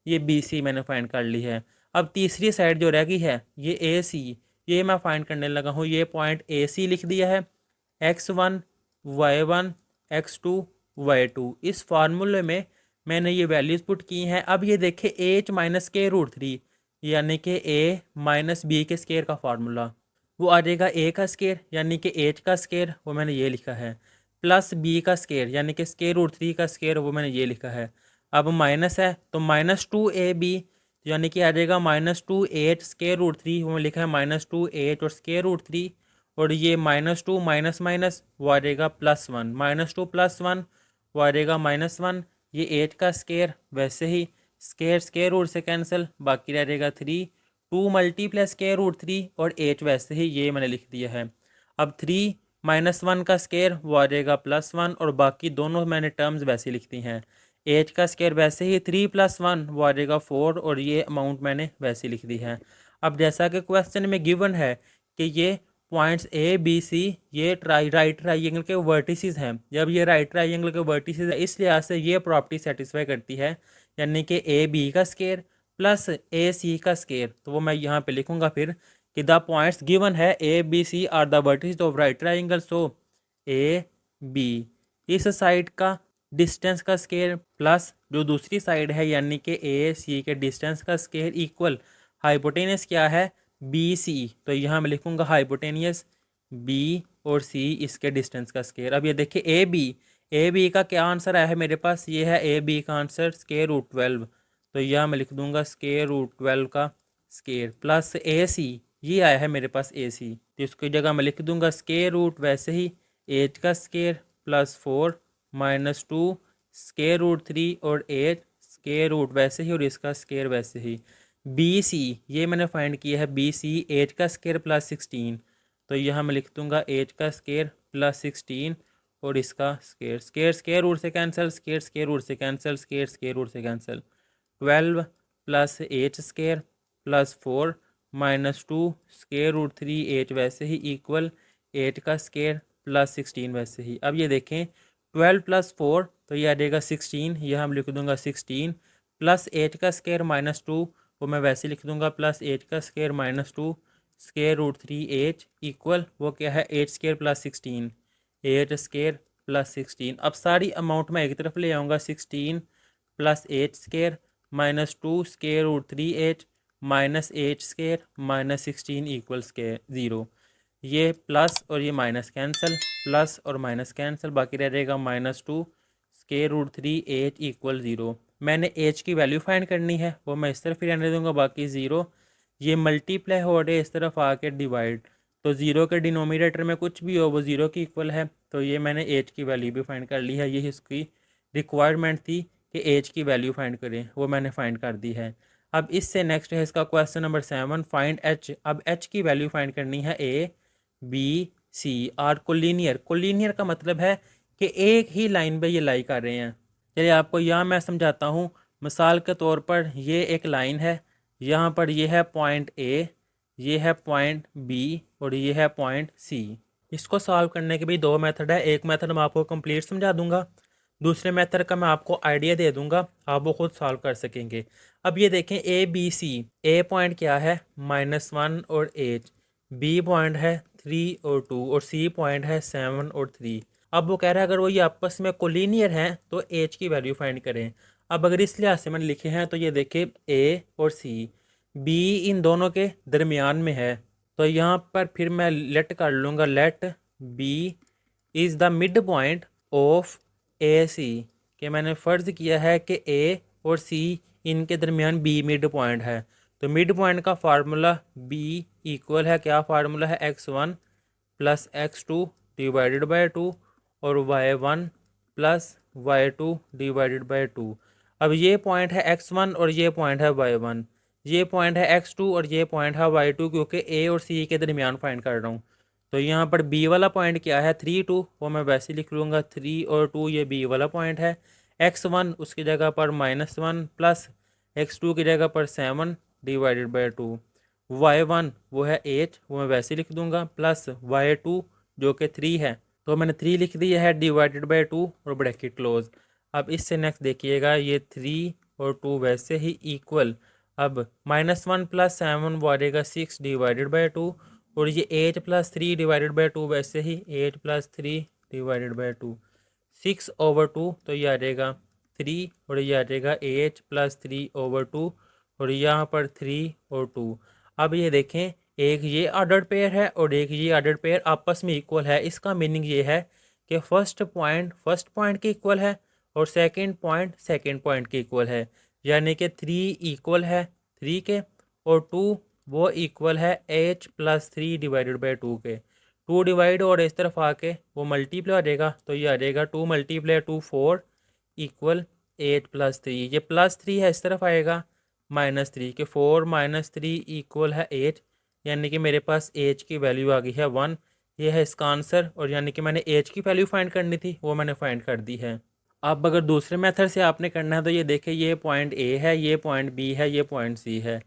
ये बी सी मैंने फाइंड कर ली है। अब तीसरी साइड जो रह गई है ये ए सी, ये मैं फाइंड करने लगा हूँ। ये पॉइंट ए सी लिख दिया है, x1 y1 x2 y2। इस फार्मूले में मैंने ये वैल्यूज़ पुट की हैं। अब ये देखें h - (-3), यानी कि ए माइनस बी के स्केयर का फार्मूला, वो आ जाएगा ए का स्केयर यानी कि एच का स्केयर, वो मैंने ये लिखा है, प्लस बी का स्केयर यानी कि स्केयर रूट 3 का स्केयर, वो मैंने ये लिखा है। अब माइनस है तो माइनस 2ab यानी कि आ जाएगा -2h स्केयर रूट 3, वो लिखा है -2h और स्केयर रूट 3, और ये -2 माइनस माइनस वो आ जाएगा +1, -2 +1 वो आ जाएगा -1। ये 8 का स्केयर वैसे ही स्केयर स्केयर रूट से कैंसिल, बाकी रह जाएगा 3, 2 मल्टीप्लाई स्केयर रूट 3 और 8 वैसे ही ये मैंने लिख दिया है। अब 3 -1 का स्केयर वो आ जाएगा +1 और बाकी दोनों मैंने टर्म्स वैसे लिख दी हैं। 8 का स्केयर वैसे ही 3 + 1 वो आ जाएगा 4 और ये अमाउंट मैंने वैसे लिख दी है। अब जैसा कि क्वेश्चन में गिवन है कि ये पॉइंट्स ए बी सी ये राइट ट्राइंगल के वर्टिसेस हैं, जब ये राइट ट्राइंगल के वर्टिसेस है इस लिहाज से ये प्रॉपर्टी सेटिस्फाई करती है, यानी कि ए बी का स्केयर प्लस ए सी का स्केयर। तो वो मैं यहाँ पे लिखूंगा फिर कि द पॉइंट्स गिवन है A B C are the vertices of right triangle, so A B इस साइड का डिस्टेंस का स्केयर प्लस जो दूसरी साइड है यानी कि ए सी के डिस्टेंस का स्केयर इक्वल हाइपोटेनियस क्या है बी सी, तो यहाँ मैं लिखूंगा हाइपोटेनियस बी और सी इसके डिस्टेंस का स्केयर। अब ये देखिए ए बी का क्या आंसर आया है मेरे पास, ये है ए बी का आंसर स्केयर रूट 12, तो यहाँ मैं लिख दूंगा स्केयर रूट 12 का स्केयर प्लस ए सी, ये आया है मेरे पास ए सी, तो इसकी जगह मैं लिख दूंगा स्केयर रूट वैसे ही 8 का स्केयर +4 -2 स्केयर रूट 3 और 8 स्केयर रूट वैसे ही और इसका स्केयर वैसे ही। बी सी ये मैंने फाइंड किया है, बी सी 8 का स्केयर +16, तो यहाँ मैं लिख दूंगा 8 का स्केयर +16 और इसका स्केयर, स्केयर स्केयर रूट से कैंसिल, स्केयर स्केयर रूट से कैंसिल, स्केयर स्केयर रूट से कैंसिल, 12 + 8 स्केयर +4 -2 स्केयर रूट 3 8 वैसे ही इक्वल 8 का स्केयर +16 वैसे ही। अब ये देखें 12 + 4 तो ये आ जाएगा 16, यह हम लिख दूंगा 16 प्लस 8 का स्केयर -2 वो मैं वैसे लिख दूंगा +8 का स्केयर -2 स्केयर रूट 3 8 इक्वल वो क्या है 8 स्केयर +16, 8 स्केयर +16। अब सारी अमाउंट मैं एक तरफ ले आऊँगा, 16 + 8 square -2 square root 3 8 -8 square -16 equal square 0, ये प्लस और ये माइनस कैंसिल, प्लस और माइनस कैंसिल, बाकी रह जाएगा -2 स्केयर रूट 3 8 इक्वल 0। मैंने एच की वैल्यू फाइंड करनी है, वो मैं इस तरफ ही रहने दूंगा, बाकी 0 ये मल्टीप्लाई हो रहे इस तरफ आके डिवाइड, तो 0 के डिनोमिनेटर में कुछ भी हो वो 0 की इक्वल है, तो ये मैंने एच की वैल्यू भी फाइंड कर ली है। ये इसकी रिक्वायरमेंट थी कि एच की वैल्यू फाइंड करें, वो मैंने फाइंड कर दी है। अब इससे नेक्स्ट है इसका क्वेश्चन नंबर 7 फाइंड एच। अब एच की वैल्यू फाइंड करनी है A B C are collinear, collinear का मतलब है कि एक ही लाइन पे ये लाई कर रहे हैं। चलिए आपको यहाँ मैं समझाता हूँ, मिसाल के तौर पर ये एक लाइन है, यहाँ पर ये है पॉइंट ए, ये है पॉइंट बी और ये है पॉइंट सी। इसको सॉल्व करने के भी दो मेथड है, एक मेथड मैं आपको कंप्लीट समझा दूंगा, दूसरे मेथड का मैं आपको आइडिया दे दूंगा, आप वो खुद सॉल्व कर सकेंगे। अब ये देखें ए बी सी, ए पॉइंट क्या है -1 और 8, बी पॉइंट है 3 और 2 और सी पॉइंट है 7 और 3। अब वो कह रहा है अगर वो ये आपस में कोलिनियर हैं तो एच की वैल्यू फाइंड करें। अब अगर इस लिहाज से मैंने लिखे हैं तो ये देखें ए और सी, बी इन दोनों के दरमियान में है, तो यहाँ पर फिर मैं लेट कर लूँगा, let B is the mid point of A C, कि मैंने फ़र्ज़ किया है कि ए और सी इनके दरमियान बी मिड पॉइंट है, तो मिड पॉइंट का फार्मूला बी इक्वल है, क्या फार्मूला है x1 + x2 डिवाइडेड बाय 2 और y1 + y2 डिवाइडेड बाय 2। अब ये पॉइंट है x1 और ये पॉइंट है y1, ये पॉइंट है x2 और ये पॉइंट है y2, क्योंकि a और c के दरमियान फाइंड कर रहा हूँ। तो यहाँ पर b वाला पॉइंट क्या है 3 2, वो मैं वैसे लिख लूँगा 3 और 2 ये b वाला पॉइंट है, x1 उसकी जगह पर -1 प्लस x2 की जगह पर 7 डिवाइडेड बाय 2, y1 वो है 8 वो मैं वैसे लिख दूंगा प्लस y2 जो कि 3 है, तो मैंने 3 लिख दिया है डिवाइडेड बाय 2 और ब्रैकेट क्लोज। अब इससे नेक्स्ट देखिएगा ये 3 और 2 वैसे ही इक्वल, अब -1 + 7 वो आ जाएगा 6 डिवाइडेड बाय 2 और ये 8 + 3 डिवाइडेड बाय 2 वैसे ही 8 + 3 डिवाइडेड बाय 2, 6/2 तो ये आ जाएगा 3 और ये आ जाएगा 8 + 3/2 और यहाँ पर 3 और 2। अब ये देखें, एक ये ऑर्डर्ड पेयर है और एक ये ऑर्डर्ड पेयर आपस में इक्वल है। इसका मीनिंग ये है कि फर्स्ट पॉइंट के इक्वल है और सेकंड पॉइंट के इक्वल है, यानी कि 3 इक्वल है 3 के और 2 वो इक्वल है h+3 डिवाइडेड बाई 2 के। 2 डिवाइड और इस तरफ आके वो मल्टीप्लाई आ जाएगा, तो ये आ जाएगा 2 × 2 4 इक्वल 8+3। ये +3 है, इस तरफ आएगा -3 के 4 - 3 इक्वल है 8, यानी कि मेरे पास एच की वैल्यू आ गई है 1। ये है इसका आंसर, और यानी कि मैंने एच की वैल्यू फाइंड करनी थी, वो मैंने फाइंड कर दी है। अब अगर दूसरे मेथड से आपने करना है तो ये देखिए, ये पॉइंट ए है, ये पॉइंट बी है, ये पॉइंट सी है,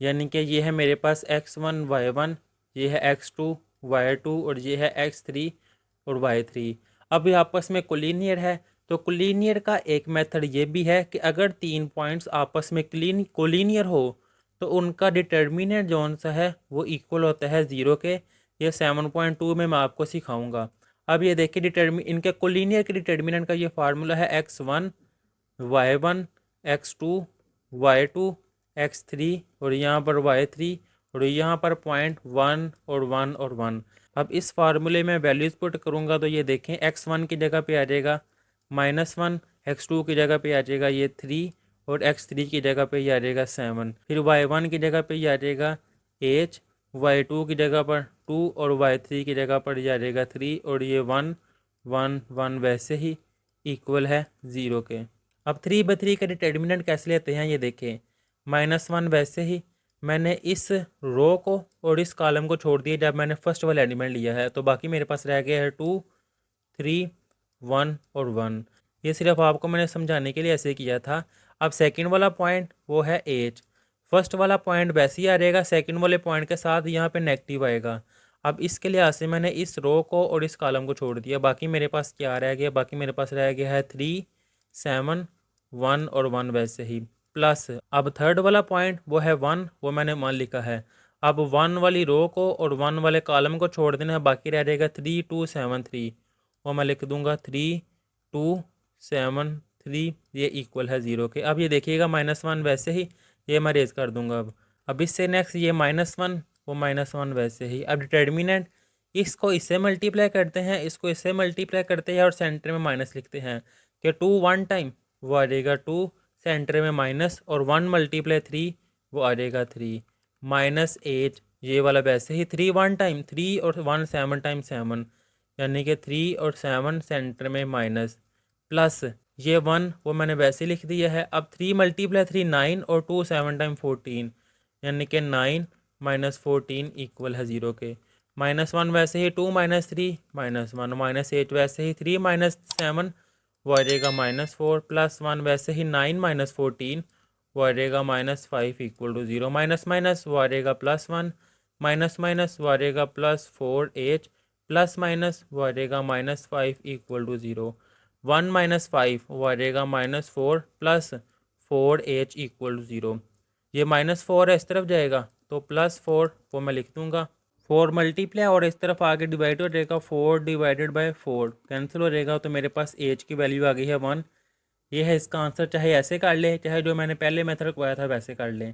यानी कि ये है मेरे पास x1 y1, ये है x2 y2 और ये है x3 और y3। अब ये आपस में कोलिनियर है, तो कोलिनियर का एक मेथड ये भी है कि अगर 3 पॉइंट्स आपस में कोलिनियर हो तो उनका डिटर्मिनेंट जौन सा है वो इक्वल होता है 0 के। ये 7.2 में मैं आपको सिखाऊंगा। अब ये देखिए, इनके कोलिनियर के डिटर्मिनेंट का ये फार्मूला है x1 y1 x2 y2 x3 और यहाँ पर y3 और यहाँ पर पॉइंट 1 और 1 और 1। अब इस फार्मूले में वैल्यूज़ पुट करूँगा तो ये देखें, x1 की जगह पे आ जाएगा -1, x2 की जगह पे आ जाएगा ये 3 और x3 की जगह पे ये आ जाएगा 7। फिर y1 की जगह पे ये आ जाएगा h, y2 की जगह पर 2 और y3 की जगह पर ये आ जाएगा 3 और ये 1 1 1 वैसे ही इक्वल है 0 के। अब 3/3 का डिटर्मिनेंट कैसे लेते हैं ये देखें, -1 वैसे ही मैंने इस रो को और इस कॉलम को छोड़ दिया जब मैंने फर्स्ट वाला एलिमेंट लिया है, तो बाकी मेरे पास रह गया है 2 3 1 और 1। ये सिर्फ आपको मैंने समझाने के लिए ऐसे किया था। अब सेकंड वाला पॉइंट वो है एच, फर्स्ट वाला पॉइंट वैसे ही आ रहेगा, सेकंड वाले पॉइंट के साथ यहाँ पे नेगेटिव आएगा। अब इसके लिहाज से मैंने इस रो को और इस कॉलम को छोड़ दिया, बाकी मेरे पास क्या रह गया, बाकी मेरे पास रह गया है 3 7 1 और 1 वैसे ही प्लस। अब थर्ड वाला पॉइंट वो है 1, वो मैंने 1 लिखा है। अब 1 वाली रो को और 1 वाले कॉलम को छोड़ देना है, बाकी रह जाएगा 3 2 7 3, वो मैं लिख दूंगा 3 2 7 3, ये इक्वल है 0 के। अब ये देखिएगा -1 वैसे ही, ये मैं रेज कर दूंगा। अब इससे नेक्स्ट ये -1 वो -1 वैसे ही। अब डिटर्मिनेंट, इसको इससे मल्टीप्लाई करते हैं, इसको इससे मल्टीप्लाई करते हैं और सेंटर में माइनस लिखते हैं कि 2 1 टाइम वो आ जाएगा 2, सेंटर में माइनस, और 1 × 3 वो आ जाएगा 3 -8, ये वाला वैसे ही 3 1 टाइम 3 और 1 7 टाइम 7, यानी कि 3 और 7 सेंटर में माइनस, प्लस ये 1 वो मैंने वैसे लिख दिया है। अब 3 × 3 9 और 2 7 टाइम 14, यानी कि 9 - 14 इक्वल है 0 के। -1 वैसे ही 2 - 3 -1, -8 वैसे ही 3 - 7 वो आ जाएगा -4, +1 वैसे ही 9 - 14 वो आ जाएगा -5 इक्वल टू 0, माइनस माइनस वो आ जाएगा +1, माइनस माइनस वो आ जाएगा +4h, प्लस माइनस वो आ जाएगा -5 इक्वल टू 0, 1 - 5 वो आ जाएगा -4 प्लस 4h इक्वल टू 0। ये -4 है, इस तरफ जाएगा तो +4 वो मैं लिख दूंगा, 4 मल्टीप्लाई और इस तरफ आगे डिवाइड हो जाएगा, 4 डिवाइडेड बाय 4 कैंसिल हो जाएगा, तो मेरे पास एच की वैल्यू आ गई है 1। ये है इसका आंसर, चाहे ऐसे कर लें चाहे जो मैंने पहले मेथड करवाया था वैसे कर लें।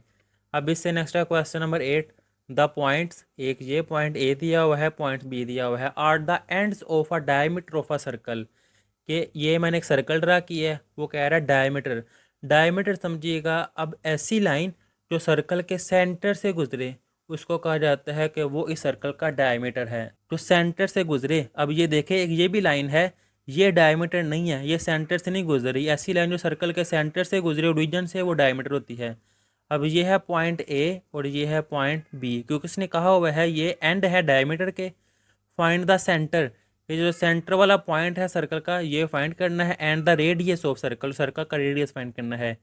अब इससे नेक्स्ट है क्वेश्चन नंबर 8। द पॉइंट्स, एक ये पॉइंट ए दिया हुआ है, पॉइंट बी दिया हुआ है, are the ends of a diameter of a circle, कि ये मैंने एक सर्कल ड्रा किया है, वो कह रहा है डायमीटर। डायमीटर समझिएगा, अब ऐसी लाइन जो सर्कल के सेंटर से गुजरे उसको कहा जाता है कि वो इस सर्कल का डायमीटर है, तो सेंटर से गुजरे। अब ये देखें, एक ये भी लाइन है, ये डायमीटर नहीं है, ये सेंटर से नहीं गुजर रही। ऐसी लाइन जो सर्कल के सेंटर से गुजरे ओरिजिन से, वो डायमीटर होती है। अब ये है पॉइंट ए और ये है पॉइंट बी, क्योंकि इसने कहा हुआ है ये एंड है डायमीटर के। फाइंड द सेंटर, ये जो सेंटर वाला पॉइंट है सर्कल का ये फाइंड करना है। And the radius of circle, circle का रेडियस फाइंड करना है।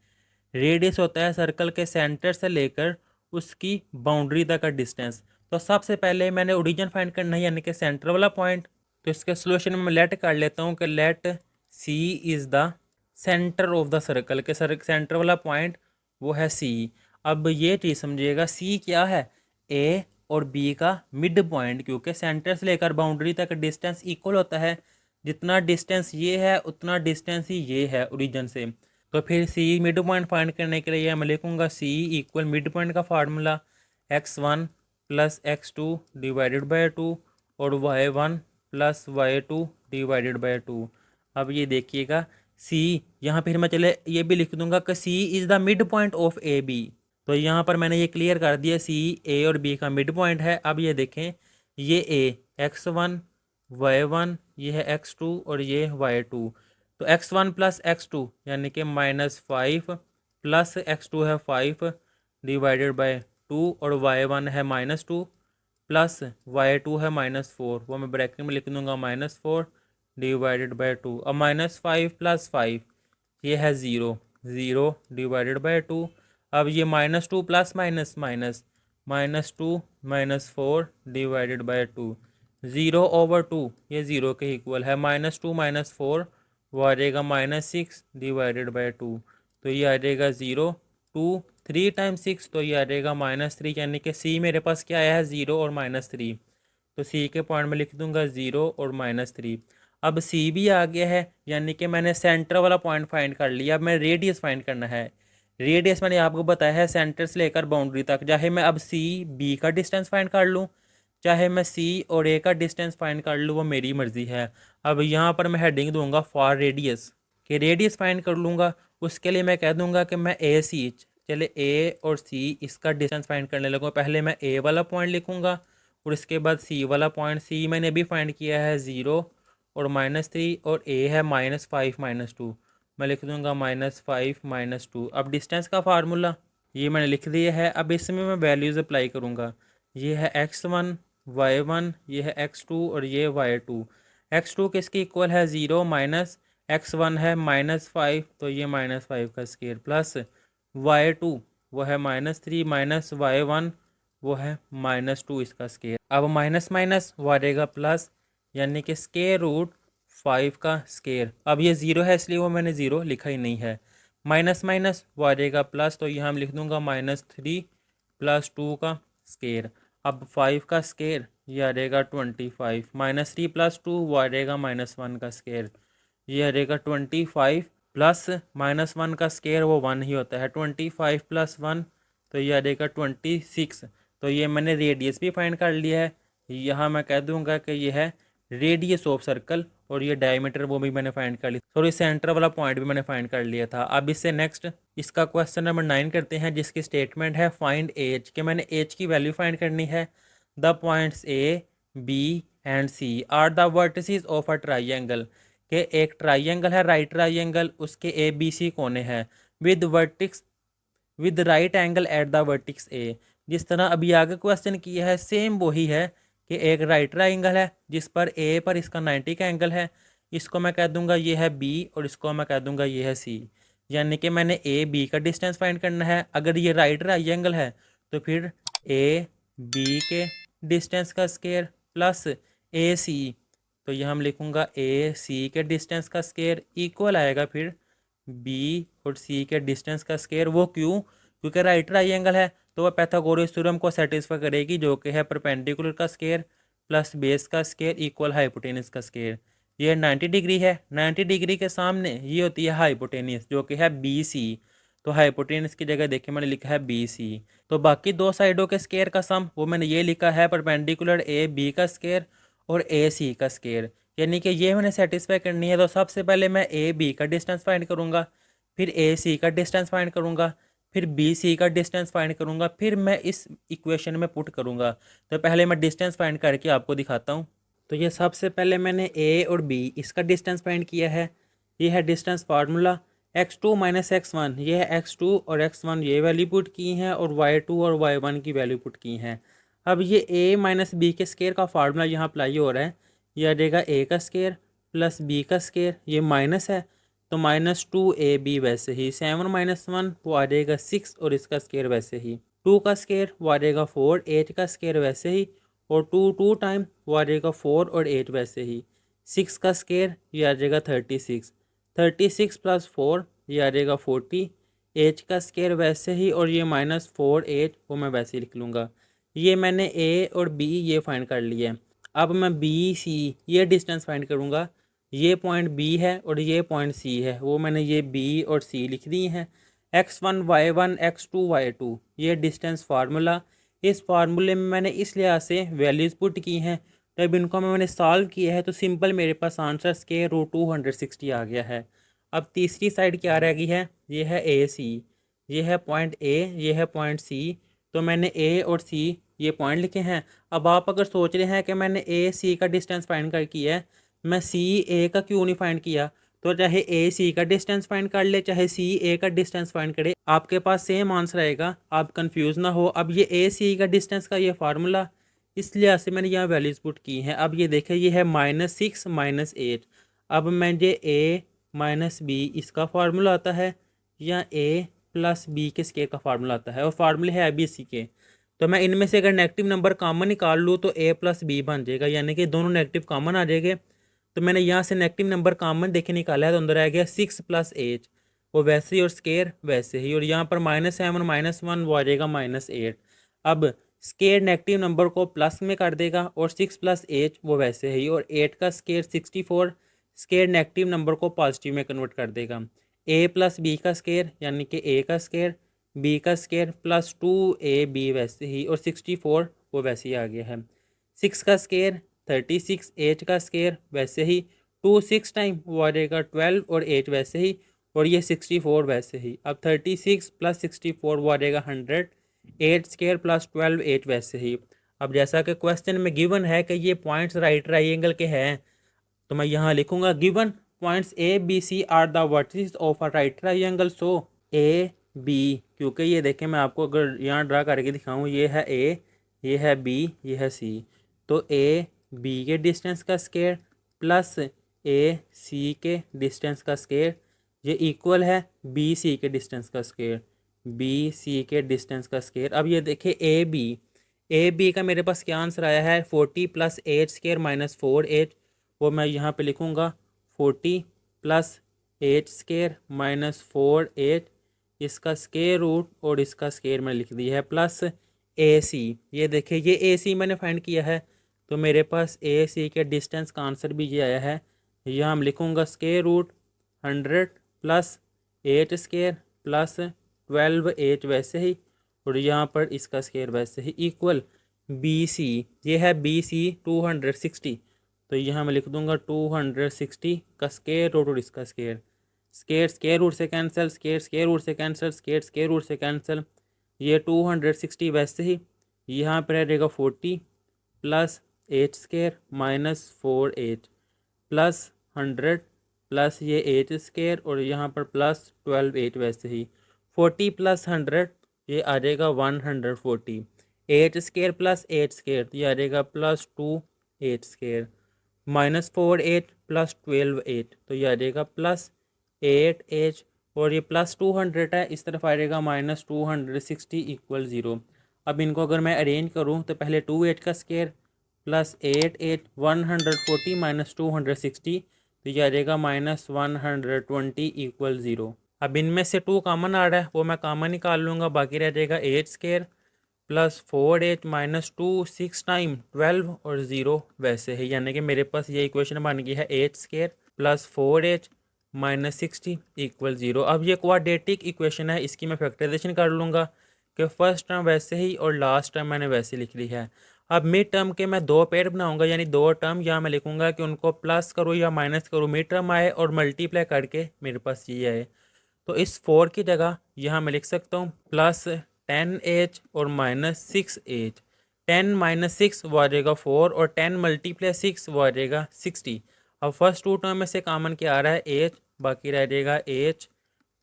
रेडियस होता है सर्कल के सेंटर से लेकर उसकी बाउंड्री तक का डिस्टेंस। तो सबसे पहले मैंने ओरिजिन फाइंड करना है, यानी कि सेंटर वाला पॉइंट। तो इसके सोल्यूशन में मैं लेट कर लेता हूँ कि let see is the centre of the circle, के सेंटर वाला पॉइंट वो है सी। अब ये चीज़ समझिएगा, सी क्या है, ए और बी का मिड पॉइंट, क्योंकि सेंटर से लेकर बाउंड्री तक डिस्टेंस इक्वल होता है। जितना डिस्टेंस ये है उतना डिस्टेंस ही ये है ओरिजिन से। तो फिर सी मिड पॉइंट फाइंड करने के लिए मैं लिखूँगा सी इक्वल मिड पॉइंट का formula x1 plus x2 divided by 2 और y1 plus y2 divided by 2। अब ये देखिएगा सी, यहाँ फिर मैं चले ये भी लिख दूंगा कि C is the mid point of A B. तो यहाँ पर मैंने ये क्लियर कर दिया सी ए और बी का मिड पॉइंट है। अब ये देखें ये ए x1 y1 ये है x2 और ये y2। तो x1 प्लस x2 यानी कि -5 प्लस x2 है 5 डिवाइडेड बाय 2 और y1 है -2 प्लस y2 है -4, वो मैं ब्रैकेट में लिख दूंगा -4 डिवाइडेड बाय 2। अब -5 प्लस 5 ये है 0 डिवाइडेड बाय 2। अब ये -2 plus minus minus -2 -4 divided by 2। 0/2 ये 0 के इक्वल है। -2 -4 वो आ जाएगा -6 डिवाइडेड बाय 2। तो ये आ जाएगा 0 2 3 टाइम्स 6 तो ये आ जाएगा -3, यानी कि सी मेरे पास क्या आया है 0 और -3। तो सी के पॉइंट में लिख दूंगा 0 और -3। अब सी भी आ गया है, यानी कि मैंने सेंटर वाला पॉइंट फाइंड कर लिया। अब मैं रेडियस फाइंड करना है। रेडियस मैंने आपको बताया है सेंटर से लेकर बाउंड्री तक। चाहे मैं अब सी बी का डिस्टेंस फाइंड कर लूँ, चाहे मैं सी और ए का डिस्टेंस फाइंड कर लूँ, वो मेरी मर्ज़ी है। अब यहाँ पर मैं हेडिंग दूंगा फॉर रेडियस, कि रेडियस फाइंड कर लूँगा। उसके लिए मैं कह दूंगा कि मैं ए सी, चले ए और सी इसका डिस्टेंस फाइंड करने लगूँ। पहले मैं ए वाला पॉइंट लिखूँगा और इसके बाद सी वाला पॉइंट। सी मैंने अभी फाइंड किया है 0 और -3 और ए है -5 -2। मैं लिख दूंगा -5 -2। अब डिस्टेंस का फार्मूला ये मैंने लिख दिया है। अब इसमें मैं वैल्यूज़ अप्लाई करूँगा। ये है x1 y1 ये है x2 और ये y2। x2 किसके इक्वल है 0 माइनस x1 है -5 तो ये -5 का स्केयर प्लस y2 वो है -3 माइनस y1 वो है -2 इसका स्केयर। अब माइनस माइनस वो आ जाएगा प्लस, यानी कि स्केयर रूट 5 का स्केयर। अब ये 0 है इसलिए वो मैंने 0 लिखा ही नहीं है। माइनस माइनस वो आ जाएगा प्लस, तो यहाँ हम लिख दूंगा -3 प्लस 2 का स्केयर। अब 5 का स्केयर ये आ जाएगा 25 -3 प्लस 2 वो आ जाएगा -1 का स्केयर। ये आ जाएगा 25 प्लस -1 का स्केयर वो 1 ही होता है। 25 प्लस 1 तो ये आ जाएगा 26। तो ये मैंने रेडियस भी फाइंड कर लिया है। यहाँ मैं कह दूंगा कि ये है रेडियस ऑफ सर्कल, और ये डायमीटर वो भी मैंने फाइंड कर लिया। सॉरी सेंटर वाला पॉइंट भी मैंने फाइंड कर लिया था। अब इससे नेक्स्ट इसका क्वेश्चन नंबर 9 करते हैं, जिसकी स्टेटमेंट है फाइंड एज, के मैंने एज की वैल्यू फाइंड करनी है। The points A B and C are the vertices of a triangle, के एक ट्राइंगल है राइट ट्राइंगल, उसके ए बी सी कोने हैं with vertex with right angle at the vertex A. जिस तरह अभी आगे क्वेश्चन किया है सेम वही है, कि एक राइट ट्राइंगल है जिस पर ए पर इसका 90 का एंगल है। इसको मैं कह दूंगा ये है बी और इसको मैं कह दूंगा ये है सी। यानी कि मैंने ए बी का डिस्टेंस फाइंड करना है। अगर ये राइट ट्राइंगल है तो फिर ए बी के डिस्टेंस का स्केयर प्लस ए सी, तो यह हम लिखूंगा ए सी के डिस्टेंस का स्केयर इक्वल आएगा फिर बी और सी के डिस्टेंस का स्केयर। वो क्यों? क्योंकि राइट ट्राइंगल है तो वह पाइथागोरस थ्योरम को सेटिस्फाई करेगी, जो कि है परपेंडिकुलर का स्केयर प्लस बेस का स्केयर इक्वल हाइपोटेनस का स्केयर। ये 90 डिग्री है, 90 डिग्री के सामने ये होती है हाइपोटेनस जो कि है बी सी। तो हाइपोटेनस की जगह देखिए मैंने लिखा है बी सी। तो बाकी दो साइडों के स्केयर का सम वो मैंने ये लिखा है परपेंडिकुलर ए बी का स्केयर और ए सी का स्केयर। यानी कि ये मैंने सेटिस्फाई करनी है। तो सबसे पहले मैं ए बी का डिस्टेंस फाइंड करूँगा, फिर ए सी का डिस्टेंस फाइंड करूँगा, फिर बी सी का डिस्टेंस फाइंड करूँगा, फिर मैं इस इक्वेशन में पुट करूँगा। तो पहले मैं डिस्टेंस फाइंड करके आपको दिखाता हूँ। तो ये सबसे पहले मैंने ए और बी इसका डिस्टेंस फाइंड किया है। ये है distance formula x2 minus x1, ये है x2 और x1 ये वैल्यू पुट की हैं और y2 और y1 की वैल्यू पुट की हैं। अब ये a माइनस बी के स्केयर का फार्मूला यहाँ अप्लाई हो रहा है। ये आ जाएगा a का स्केयर प्लस b का स्केयर, ये माइनस है तो -2ab वैसे ही 7 - 1 वो आ जाएगा 6 और इसका स्केयर वैसे ही 2 का स्केयर वो आ जाएगा 4, 8 का स्केयर वैसे ही और 2 टाइम वो आ जाएगा 4 और 8 वैसे ही 6 का स्केयर ये आ जाएगा 36, 36 प्लस 4 ये आ जाएगा 40, एच का स्केयर वैसे ही और ये -4 8 वो मैं वैसे ही लिख लूँगा। ये मैंने ए और बी ये फाइंड कर लिया है। अब मैं बी सी ये डिस्टेंस फाइंड करूँगा। ये पॉइंट बी है और ये पॉइंट सी है, वो मैंने ये बी और सी लिख दी हैं। x1 y1 x2 y2 ये डिस्टेंस फार्मूला। इस फार्मूले में मैंने इस लिहाज से वैल्यूज़ पुट की हैं, जब इनको मैंने सॉल्व किया है तो सिंपल मेरे पास आंसर स्क्वायर रूट 260 आ गया है। अब तीसरी साइड क्या रह गई है, ये है ए सी, ये है पॉइंट ए, ये है पॉइंट सी। तो मैंने ए और सी ये पॉइंट लिखे हैं। अब आप अगर सोच रहे हैं कि मैंने ए सी का डिस्टेंस फाइंड कर किया है, मैं सी ए का क्यों नहीं फाइंड किया, तो चाहे ए सी का डिस्टेंस फाइंड कर ले, चाहे सी ए का डिस्टेंस फाइंड करे, आपके पास सेम आंसर आएगा, आप कंफ्यूज ना हो। अब ये ए सी का डिस्टेंस का ये फार्मूला, इसलिए से मैंने यहाँ वैल्यूज पुट की हैं। अब ये देखें, ये है -6 -8। अब मैं ये ए माइनस बी इसका फार्मूला आता है, या ए प्लस बी के स्केयर का फार्मूला आता है, और फार्मूले है बी सी के। तो मैं इनमें से अगर नेगेटिव नंबर कॉमन निकाल लूँ तो ए प्लस बी बन जाएगा, यानी कि दोनों नेगेटिव कॉमन आ जाएंगे। तो मैंने यहाँ से नेगेटिव नंबर कॉमन देखे निकाला है, तो अंदर आ गया 6 + 8, वो वैसे ही और स्केयर वैसे ही, और यहाँ पर -7 -1 वो आ जाएगा -8। अब स्केयर नेगेटिव नंबर को प्लस में कर देगा, और 6 + 8 वो वैसे ही, और 8 का स्केयर 64 स्केयर नेगेटिव नंबर को पॉजिटिव में कन्वर्ट कर देगा। ए प्लस बी का स्केयर यानी कि ए का स्केयर, बी का स्केयर प्लस 2ab वैसे ही, और 64 वो वैसे ही आ गया है। 6 का स्केयर 36, 8 का स्केयर वैसे ही, 2 6 टाइम वो आ जाएगा 12, और 8 वैसे ही, और ये 64 वैसे ही। अब 36 + 64 वो आ जाएगा 100, 8 स्केयर प्लस 12 8 वैसे ही। अब जैसा कि क्वेश्चन में गिवन है कि ये पॉइंट्स राइट ट्राइंगल के हैं, तो मैं यहाँ लिखूंगा given points A B C are the vertices of a right triangle, so A B, क्योंकि ये देखें मैं आपको अगर यहाँ ड्रा करके दिखाऊँ, ये है ए, ये है बी, ये है सी, तो ए बी के डिस्टेंस का स्केयर प्लस ए सी के डिस्टेंस का स्केयर ये इक्वल है बी सी के डिस्टेंस का स्केयर, बी सी के डिस्टेंस का स्केयर। अब ये देखें ए बी का मेरे पास क्या आंसर आया है, 40 + 8 स्केयर -4 8, वो मैं यहाँ पे लिखूँगा 40 + 8 स्केयर -4 8, इसका स्केयर रूट और इसका स्केयर मैं लिख दिया है, प्लस ए सी। ये देखिए ये ए सी मैंने फाइंड किया है, तो मेरे पास ए सी के डिस्टेंस का आंसर भी ये आया है। यहाँ हम लिखूँगा स्केयर रूट 100 + 8 स्केयर प्लस 12 8 वैसे ही, और यहाँ पर इसका स्केयर वैसे ही, इक्वल बी सी, ये है बी सी 260, तो यहाँ मैं लिख दूंगा 260 का स्केयर रूट और इसका स्केयर, स्केयर स्केयर रूट से कैंसिल, स्केयर स्केयर रूट से कैंसिल, स्केयर स्केयर रूट से कैंसिल, ये 260 वैसे ही, यहाँ पर रहेगा 40 + 8 स्केयर -4 8 प्लस 100 प्लस ये 8 स्केयर, और यहाँ पर प्लस 12 8 वैसे ही, 40 + 100 ये आ जाएगा 140, 8 स्केयर प्लस 8 स्केयर तो ये आ जाएगा +2 8 स्केयर, -4 8 + 12 8 तो ये आ जाएगा +8 8, और ये +200 है, इस तरफ आ जाएगा -260 = 0। अब इनको अगर मैं अरेंज करूँ तो पहले 2 8 का स्केयर +8 8 140 -260, तो ये आ जाएगा -120 = 0। अब इनमें से 2 कॉमन आ रहा है, वो मैं कॉमन निकाल लूँगा, बाकी रह जाएगा 8 स्केयर +4 8 -2 6 टाइम 12 और 0 वैसे ही, यानी कि मेरे पास ये इक्वेशन बन गई है 8 स्केयर +4 8 -60 = 0। अब ये क्वाड्रेटिक इक्वेशन है, इसकी मैं फैक्टराइजेशन कर लूँगा कि फर्स्ट टर्म वैसे ही और लास्ट टर्म मैंने वैसे लिख ली है। अब मिड टर्म के मैं 2 पेयर बनाऊंगा, यानी 2 टर्म यहाँ मैं लिखूंगा कि उनको प्लस करूँ या माइनस करूँ, मिड टर्म आए और मल्टीप्लाई करके मेरे पास ये आए। तो इस 4 की जगह यहाँ मैं लिख सकता हूँ +10h और -6h, 10 - 6 वो आ जाएगा 4, और 10 × 6 वो आ जाएगा 60। अब फर्स्ट 2 टर्म में से कॉमन क्या आ रहा है h, बाकी रह जाएगा h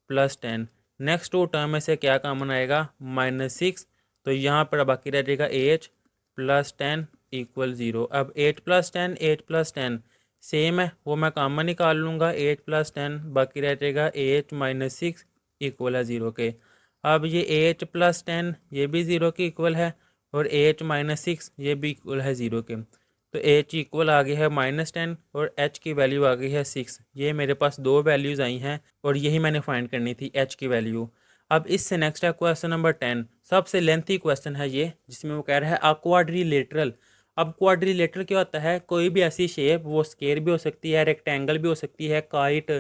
+10। नेक्स्ट 2 टर्म में से क्या कॉमन आएगा -6, तो यहाँ पर बाकी रह जाएगा h +10 = 0। अब 8 + 10 8 + 10 सेम है, वो मैं कॉमन निकाल लूँगा, 8 + 10 बाकी रह जाएगा h - 6 = 0 के। अब ये h + 10 ये भी 0 के इक्वल है, और h - 6 ये भी इक्वल है 0 के। तो h इक्वल आ गया है -10 और h की वैल्यू आ गई है 6। ये मेरे पास 2 वैल्यूज़ आई हैं, और यही मैंने फाइंड करनी थी h की वैल्यू। अब इससे नेक्स्ट है क्वेश्चन नंबर 10, सबसे लेंथी क्वेश्चन है ये, जिसमें वो कह रहा है अ क्वाड्रिलेटरल अब क्वाड्रिलेटरल क्या होता है, कोई भी ऐसी शेप, वो स्क्वायर भी हो सकती है, रेक्टेंगल भी हो सकती है, काइट,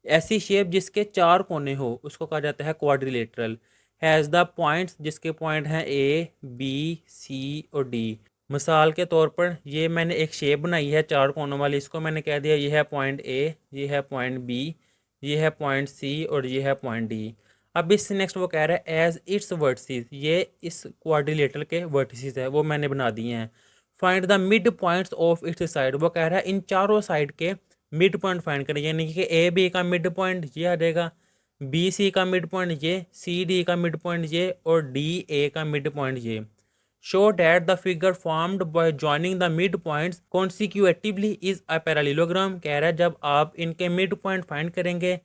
ऐसी शेप जिसके 4 कोने हो उसको कहा जाता है क्वाड्रिलेटरल। हैज़ द पॉइंट्स, जिसके पॉइंट हैं ए बी सी और डी। मिसाल के तौर पर ये मैंने एक शेप बनाई है 4 कोनों वाली, इसको मैंने कह दिया ये है पॉइंट ए, ये है पॉइंट बी, ये है पॉइंट सी और ये है पॉइंट डी। अब इससे नेक्स्ट वो कह रहा है एज इट्स वर्टिसेस, ये इस क्वाड्रिलेटरल के वर्टिसेस है वो मैंने बना दिए हैं। Find the mid points of its side, वो कह रहा है इन चारों साइड के मिड पॉइंट फाइंड करें, यानी कि ए बी का मिड पॉइंट ये आ जाएगा, बी सी का मिड पॉइंट ये, सी डी का मिड पॉइंट ये और डी ए का मिड पॉइंट ये। Show that the figure formed by joining the mid points consecutively is a parallelogram. कह रहा है जब आप इनके मिड पॉइंट फाइंड करेंगे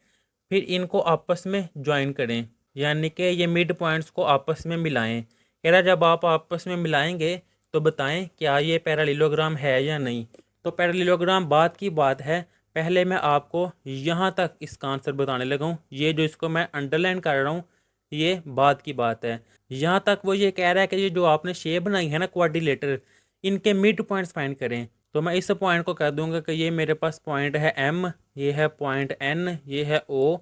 फिर इनको आपस में ज्वाइन करें, यानी कि ये मिड पॉइंट्स को आपस में मिलाएं। कह रहा है जब आप आपस में मिलाएंगे तो बताएं क्या ये पैरेललोग्राम है या नहीं। तो पैरेललोग्राम बात की बात है, पहले मैं आपको यहाँ तक इसका आंसर बताने लगा हूँ, ये जो इसको मैं अंडरलाइन कर रहा हूँ ये बात की बात है। यहाँ तक वो ये कह रहा है कि ये जो आपने शेप बनाई है ना क्वाड्रिलेटरल, इनके मिड पॉइंट्स फाइंड करें। तो मैं इस पॉइंट को कह दूंगा कि ये मेरे पास पॉइंट है एम, ये है पॉइंट एन, ये है ओ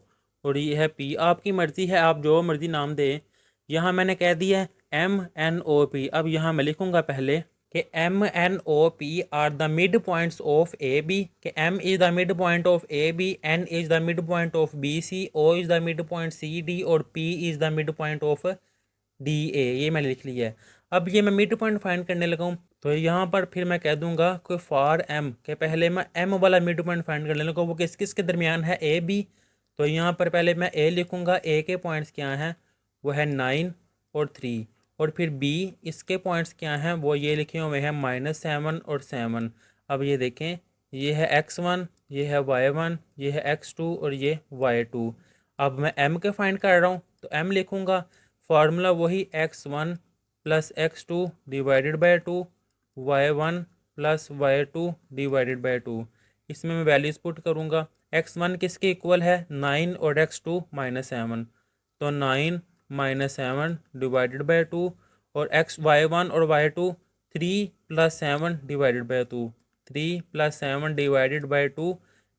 और ये है पी। आपकी मर्ज़ी है, आप जो मर्ज़ी नाम दें। यहाँ मैंने कह दिया एम एन ओ पी। अब यहाँ मैं लिखूँगा पहले कि M N O P R the mid points of A B, कि M is the mid point of A B, N is the mid point of B C, O is the mid point C D और P is the mid point of D A. ये मैंने लिख लिया है। अब ये मैं mid point find करने लगा हूँ, तो यहाँ पर फिर मैं कह दूंगा कि फॉर एम, के पहले मैं एम वाला मिड पॉइंट फाइंड करने लगा, वो किस किस के दरमियान है, ए बी। तो यहाँ पर पहले मैं ए लिखूँगा, ए के पॉइंट्स क्या हैं, वो है 9 और 3। और फिर बी, इसके पॉइंट्स क्या हैं, वो ये लिखे हुए हैं -7 और 7। अब ये देखें, ये है x1, ये है y1, ये है x2 और ये y2। अब मैं m के फाइंड कर रहा हूँ तो m लिखूँगा, फार्मूला वही x1 plus x2 divided by 2, y1 plus y2 divided by 2। इसमें मैं वैल्यूज़ पुट करूँगा। x1 किसके इक्वल है, 9 और x2 -7, तो 9 -7 डिवाइडेड बाई 2 और y1 और y2 3 plus 7 divided by 2, 3 plus 7 divided by 2,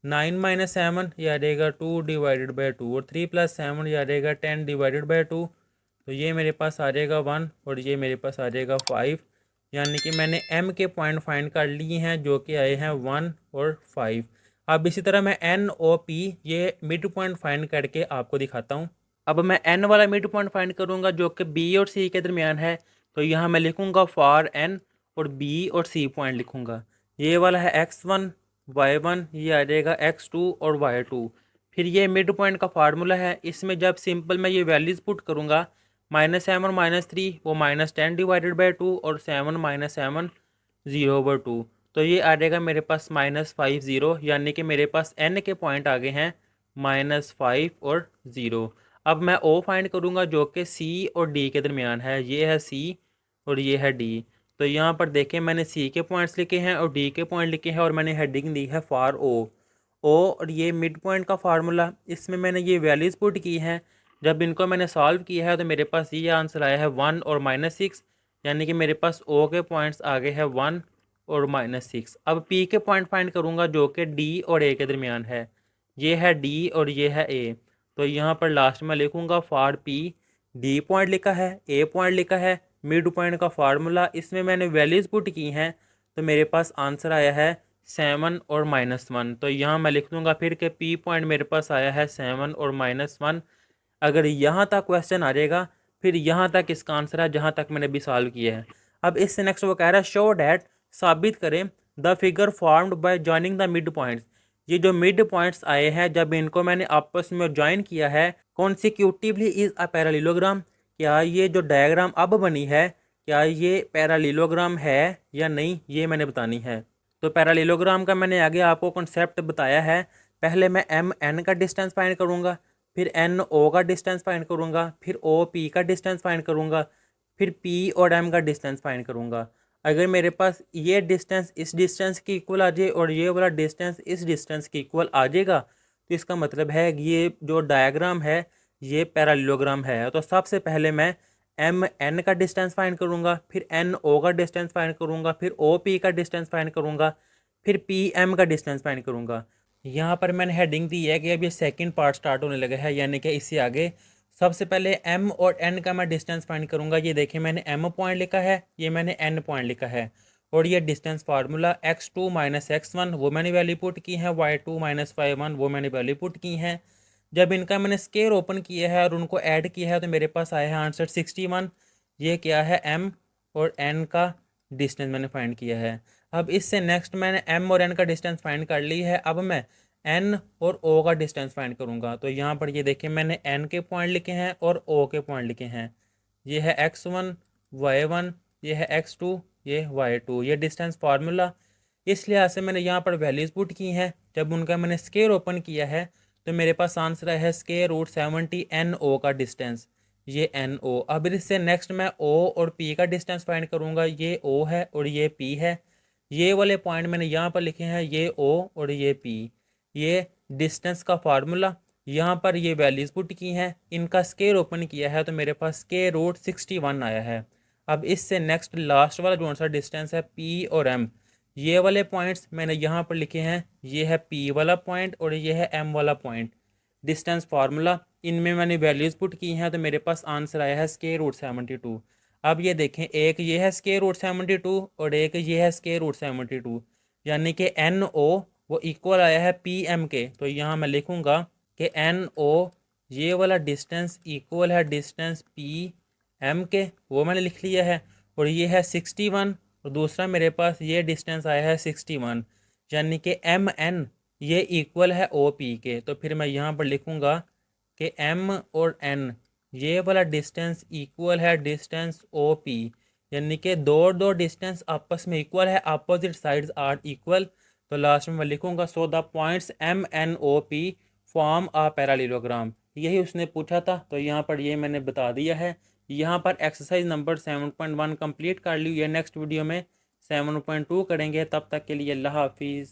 9 - 7 ये आ जाएगा 2 डिवाइडेड बाई 2 और 3 प्लस 7 ये आ जाएगा 10 डिवाइडेड बाई 2। तो ये मेरे पास आ जाएगा 1 और ये मेरे पास आ जाएगा 5, यानी कि मैंने m के पॉइंट फाइंड कर लिए हैं जो कि आए हैं 1 और 5। अब इसी तरह मैं n o p ये मिड पॉइंट फाइंड करके आपको दिखाता हूँ। अब मैं n वाला मिड पॉइंट फाइंड करूँगा जो कि b और c के दरमियान है, तो यहाँ मैं लिखूँगा फॉर n और b और c पॉइंट लिखूँगा। ये वाला है x1 y1, ये आ जाएगा x2 और y2। फिर ये मिड पॉइंट का फार्मूला है, इसमें जब सिंपल मैं ये वैल्यूज़ पुट करूँगा, -7 और -3 वो -10 डिवाइडेड बाई 2 और 7 - 7 0/2, तो ये आ जाएगा मेरे पास -50, यानी कि मेरे पास n के पॉइंट आ गए हैं -5 और 0। अब मैं ओ फाइंड करूँगा जो कि c और d के दरमियान है, ये है c और ये है d। तो यहाँ पर देखें मैंने c के पॉइंट्स लिखे हैं और d के पॉइंट लिखे हैं और मैंने हेडिंग दी है फॉर ओ और ये मिड पॉइंट का फार्मूला, इसमें मैंने ये वैल्यूज़ पुट की हैं। जब इनको मैंने सॉल्व किया है तो मेरे पास ये आंसर आया है 1 और -6, यानी कि मेरे पास ओ के पॉइंट्स आ गए हैं 1 और -6। अब पी के पॉइंट फाइंड करूँगा जो कि डी और ए के दरमियान है, ये है डी और ये है ए। तो यहाँ पर लास्ट में लिखूँगा फॉर पी, डी पॉइंट लिखा है, ए पॉइंट लिखा है, मिड पॉइंट का फार्मूला, इसमें मैंने वैल्यूज़ पुट की हैं, तो मेरे पास आंसर आया है 7 और -1। तो यहाँ मैं लिख दूँगा फिर के पी पॉइंट मेरे पास आया है 7 और -1। अगर यहाँ तक क्वेश्चन आ जाएगा फिर यहाँ तक इसका आंसर है जहाँ तक मैंने अभी सॉल्व किया है। अब इससे नेक्स्ट वो कह रहा है शो डैट, साबित करें the figure formed by joining the mid points, ये जो मिड पॉइंट्स आए हैं जब इनको मैंने आपस में ज्वाइन किया है कॉन्सिक्यूटिवली इज अ पैरेललोग्राम, क्या ये जो डायग्राम अब बनी है क्या ये पैरेललोग्राम है या नहीं, ये मैंने बतानी है। तो पैरेललोग्राम का मैंने आगे आपको कॉन्सेप्ट बताया है। पहले मैं एम एन का डिस्टेंस फाइंड करूँगा, फिर एन ओ का डिस्टेंस फाइंड करूँगा, फिर ओ पी का डिस्टेंस फाइंड करूँगा, फिर पी और एम का डिस्टेंस फाइंड करूँगा। अगर मेरे पास ये डिस्टेंस इस डिस्टेंस की इक्वल आ जाए और ये वाला डिस्टेंस इस डिस्टेंस की इक्वल आ जाएगा तो इसका मतलब है कि ये जो डायग्राम है ये पैरेललोग्राम है। तो सबसे पहले मैं एम एन का डिस्टेंस फाइंड करूँगा, फिर एन ओ का डिस्टेंस फाइंड करूँगा, फिर ओ पी का डिस्टेंस फाइंड करूँगा, फिर पी एम का डिस्टेंस फाइंड करूँगा। यहाँ पर मैंने हेडिंग दी है कि अब ये सेकंड पार्ट स्टार्ट होने लगा है, यानी कि इससे आगे सबसे पहले एम और एन का मैं डिस्टेंस फाइंड करूँगा। ये देखिए मैंने एम पॉइंट लिखा है, ये मैंने एन पॉइंट लिखा है, और ये distance formula x2 minus x1 वो मैंने वैल्यू पुट की है, y2 माइनस y1 वो मैंने वैल्यू पुट की हैं। जब इनका मैंने स्केयर ओपन किया है और उनको ऐड किया है तो मेरे पास आया है आंसर 61। ये क्या है, m और n का डिस्टेंस मैंने फाइंड किया है। अब इससे नेक्स्ट मैंने m और n का डिस्टेंस फाइंड कर ली है, अब मैं n और o का डिस्टेंस फाइंड करूँगा। तो यहाँ पर ये देखिए मैंने n के पॉइंट लिखे हैं और o के पॉइंट लिखे हैं। ये है x1 y1, ये है x2, ये y2, ये डिस्टेंस फार्मूला। इस लिहाज से मैंने यहाँ पर वैल्यूज़ पुट की हैं। जब उनका मैंने स्केयर ओपन किया है तो मेरे पास आंसर है स्केयर रूट 70 एन ओ का डिस्टेंस, ये एन ओ। अब इससे नेक्स्ट मैं ओ और पी का डिस्टेंस फाइंड करूँगा। ये ओ है और ये पी है, ये वाले पॉइंट मैंने यहाँ पर लिखे हैं, ये ओ और ये पी। ये डिस्टेंस का फार्मूला, यहाँ पर ये वैल्यूज़ पुट की हैं, इनका स्केयर ओपन किया है तो मेरे पास स्केयर रूट 61 आया है। अब इससे नेक्स्ट लास्ट वाला जो सा डिस्टेंस है पी और एम, ये वाले पॉइंट्स मैंने यहाँ पर लिखे हैं, ये है पी वाला पॉइंट और ये है एम वाला पॉइंट। डिस्टेंस फार्मूला, इनमें मैंने वैल्यूज़ पुट की हैं तो मेरे पास आंसर आया है स्केयर रूट 72। अब ये देखें, एक ये है स्केयर रूट 72 और एक ये है स्केयर रूट 72, यानी कि एन ओ वो इक्वल आया है पी एम के। तो यहाँ मैं लिखूँगा कि एन ओ ये वाला डिस्टेंस इक्वल है डिस्टेंस पी एम के, वो मैंने लिख लिया है। और ये है 61 और दूसरा मेरे पास ये डिस्टेंस आया है 61, यानी कि एम एन ये इक्वल है ओ पी के। तो फिर मैं यहाँ पर लिखूँगा कि एम और एन ये वाला डिस्टेंस इक्वल है डिस्टेंस ओ पी, यानी कि दो डिस्टेंस आपस में इक्वल है, अपोजिट साइड्स आर इक्वल। तो लास्ट में मैं लिखूँगा so the points M N O P form a parallelogram. यही उसने पूछा था तो यहाँ पर ये मैंने बता दिया है। यहाँ पर एक्सरसाइज नंबर 7.1 कंप्लीट कर ली है। नेक्स्ट वीडियो में 7.2 करेंगे, तब तक के लिए अल्लाह हाफिज़।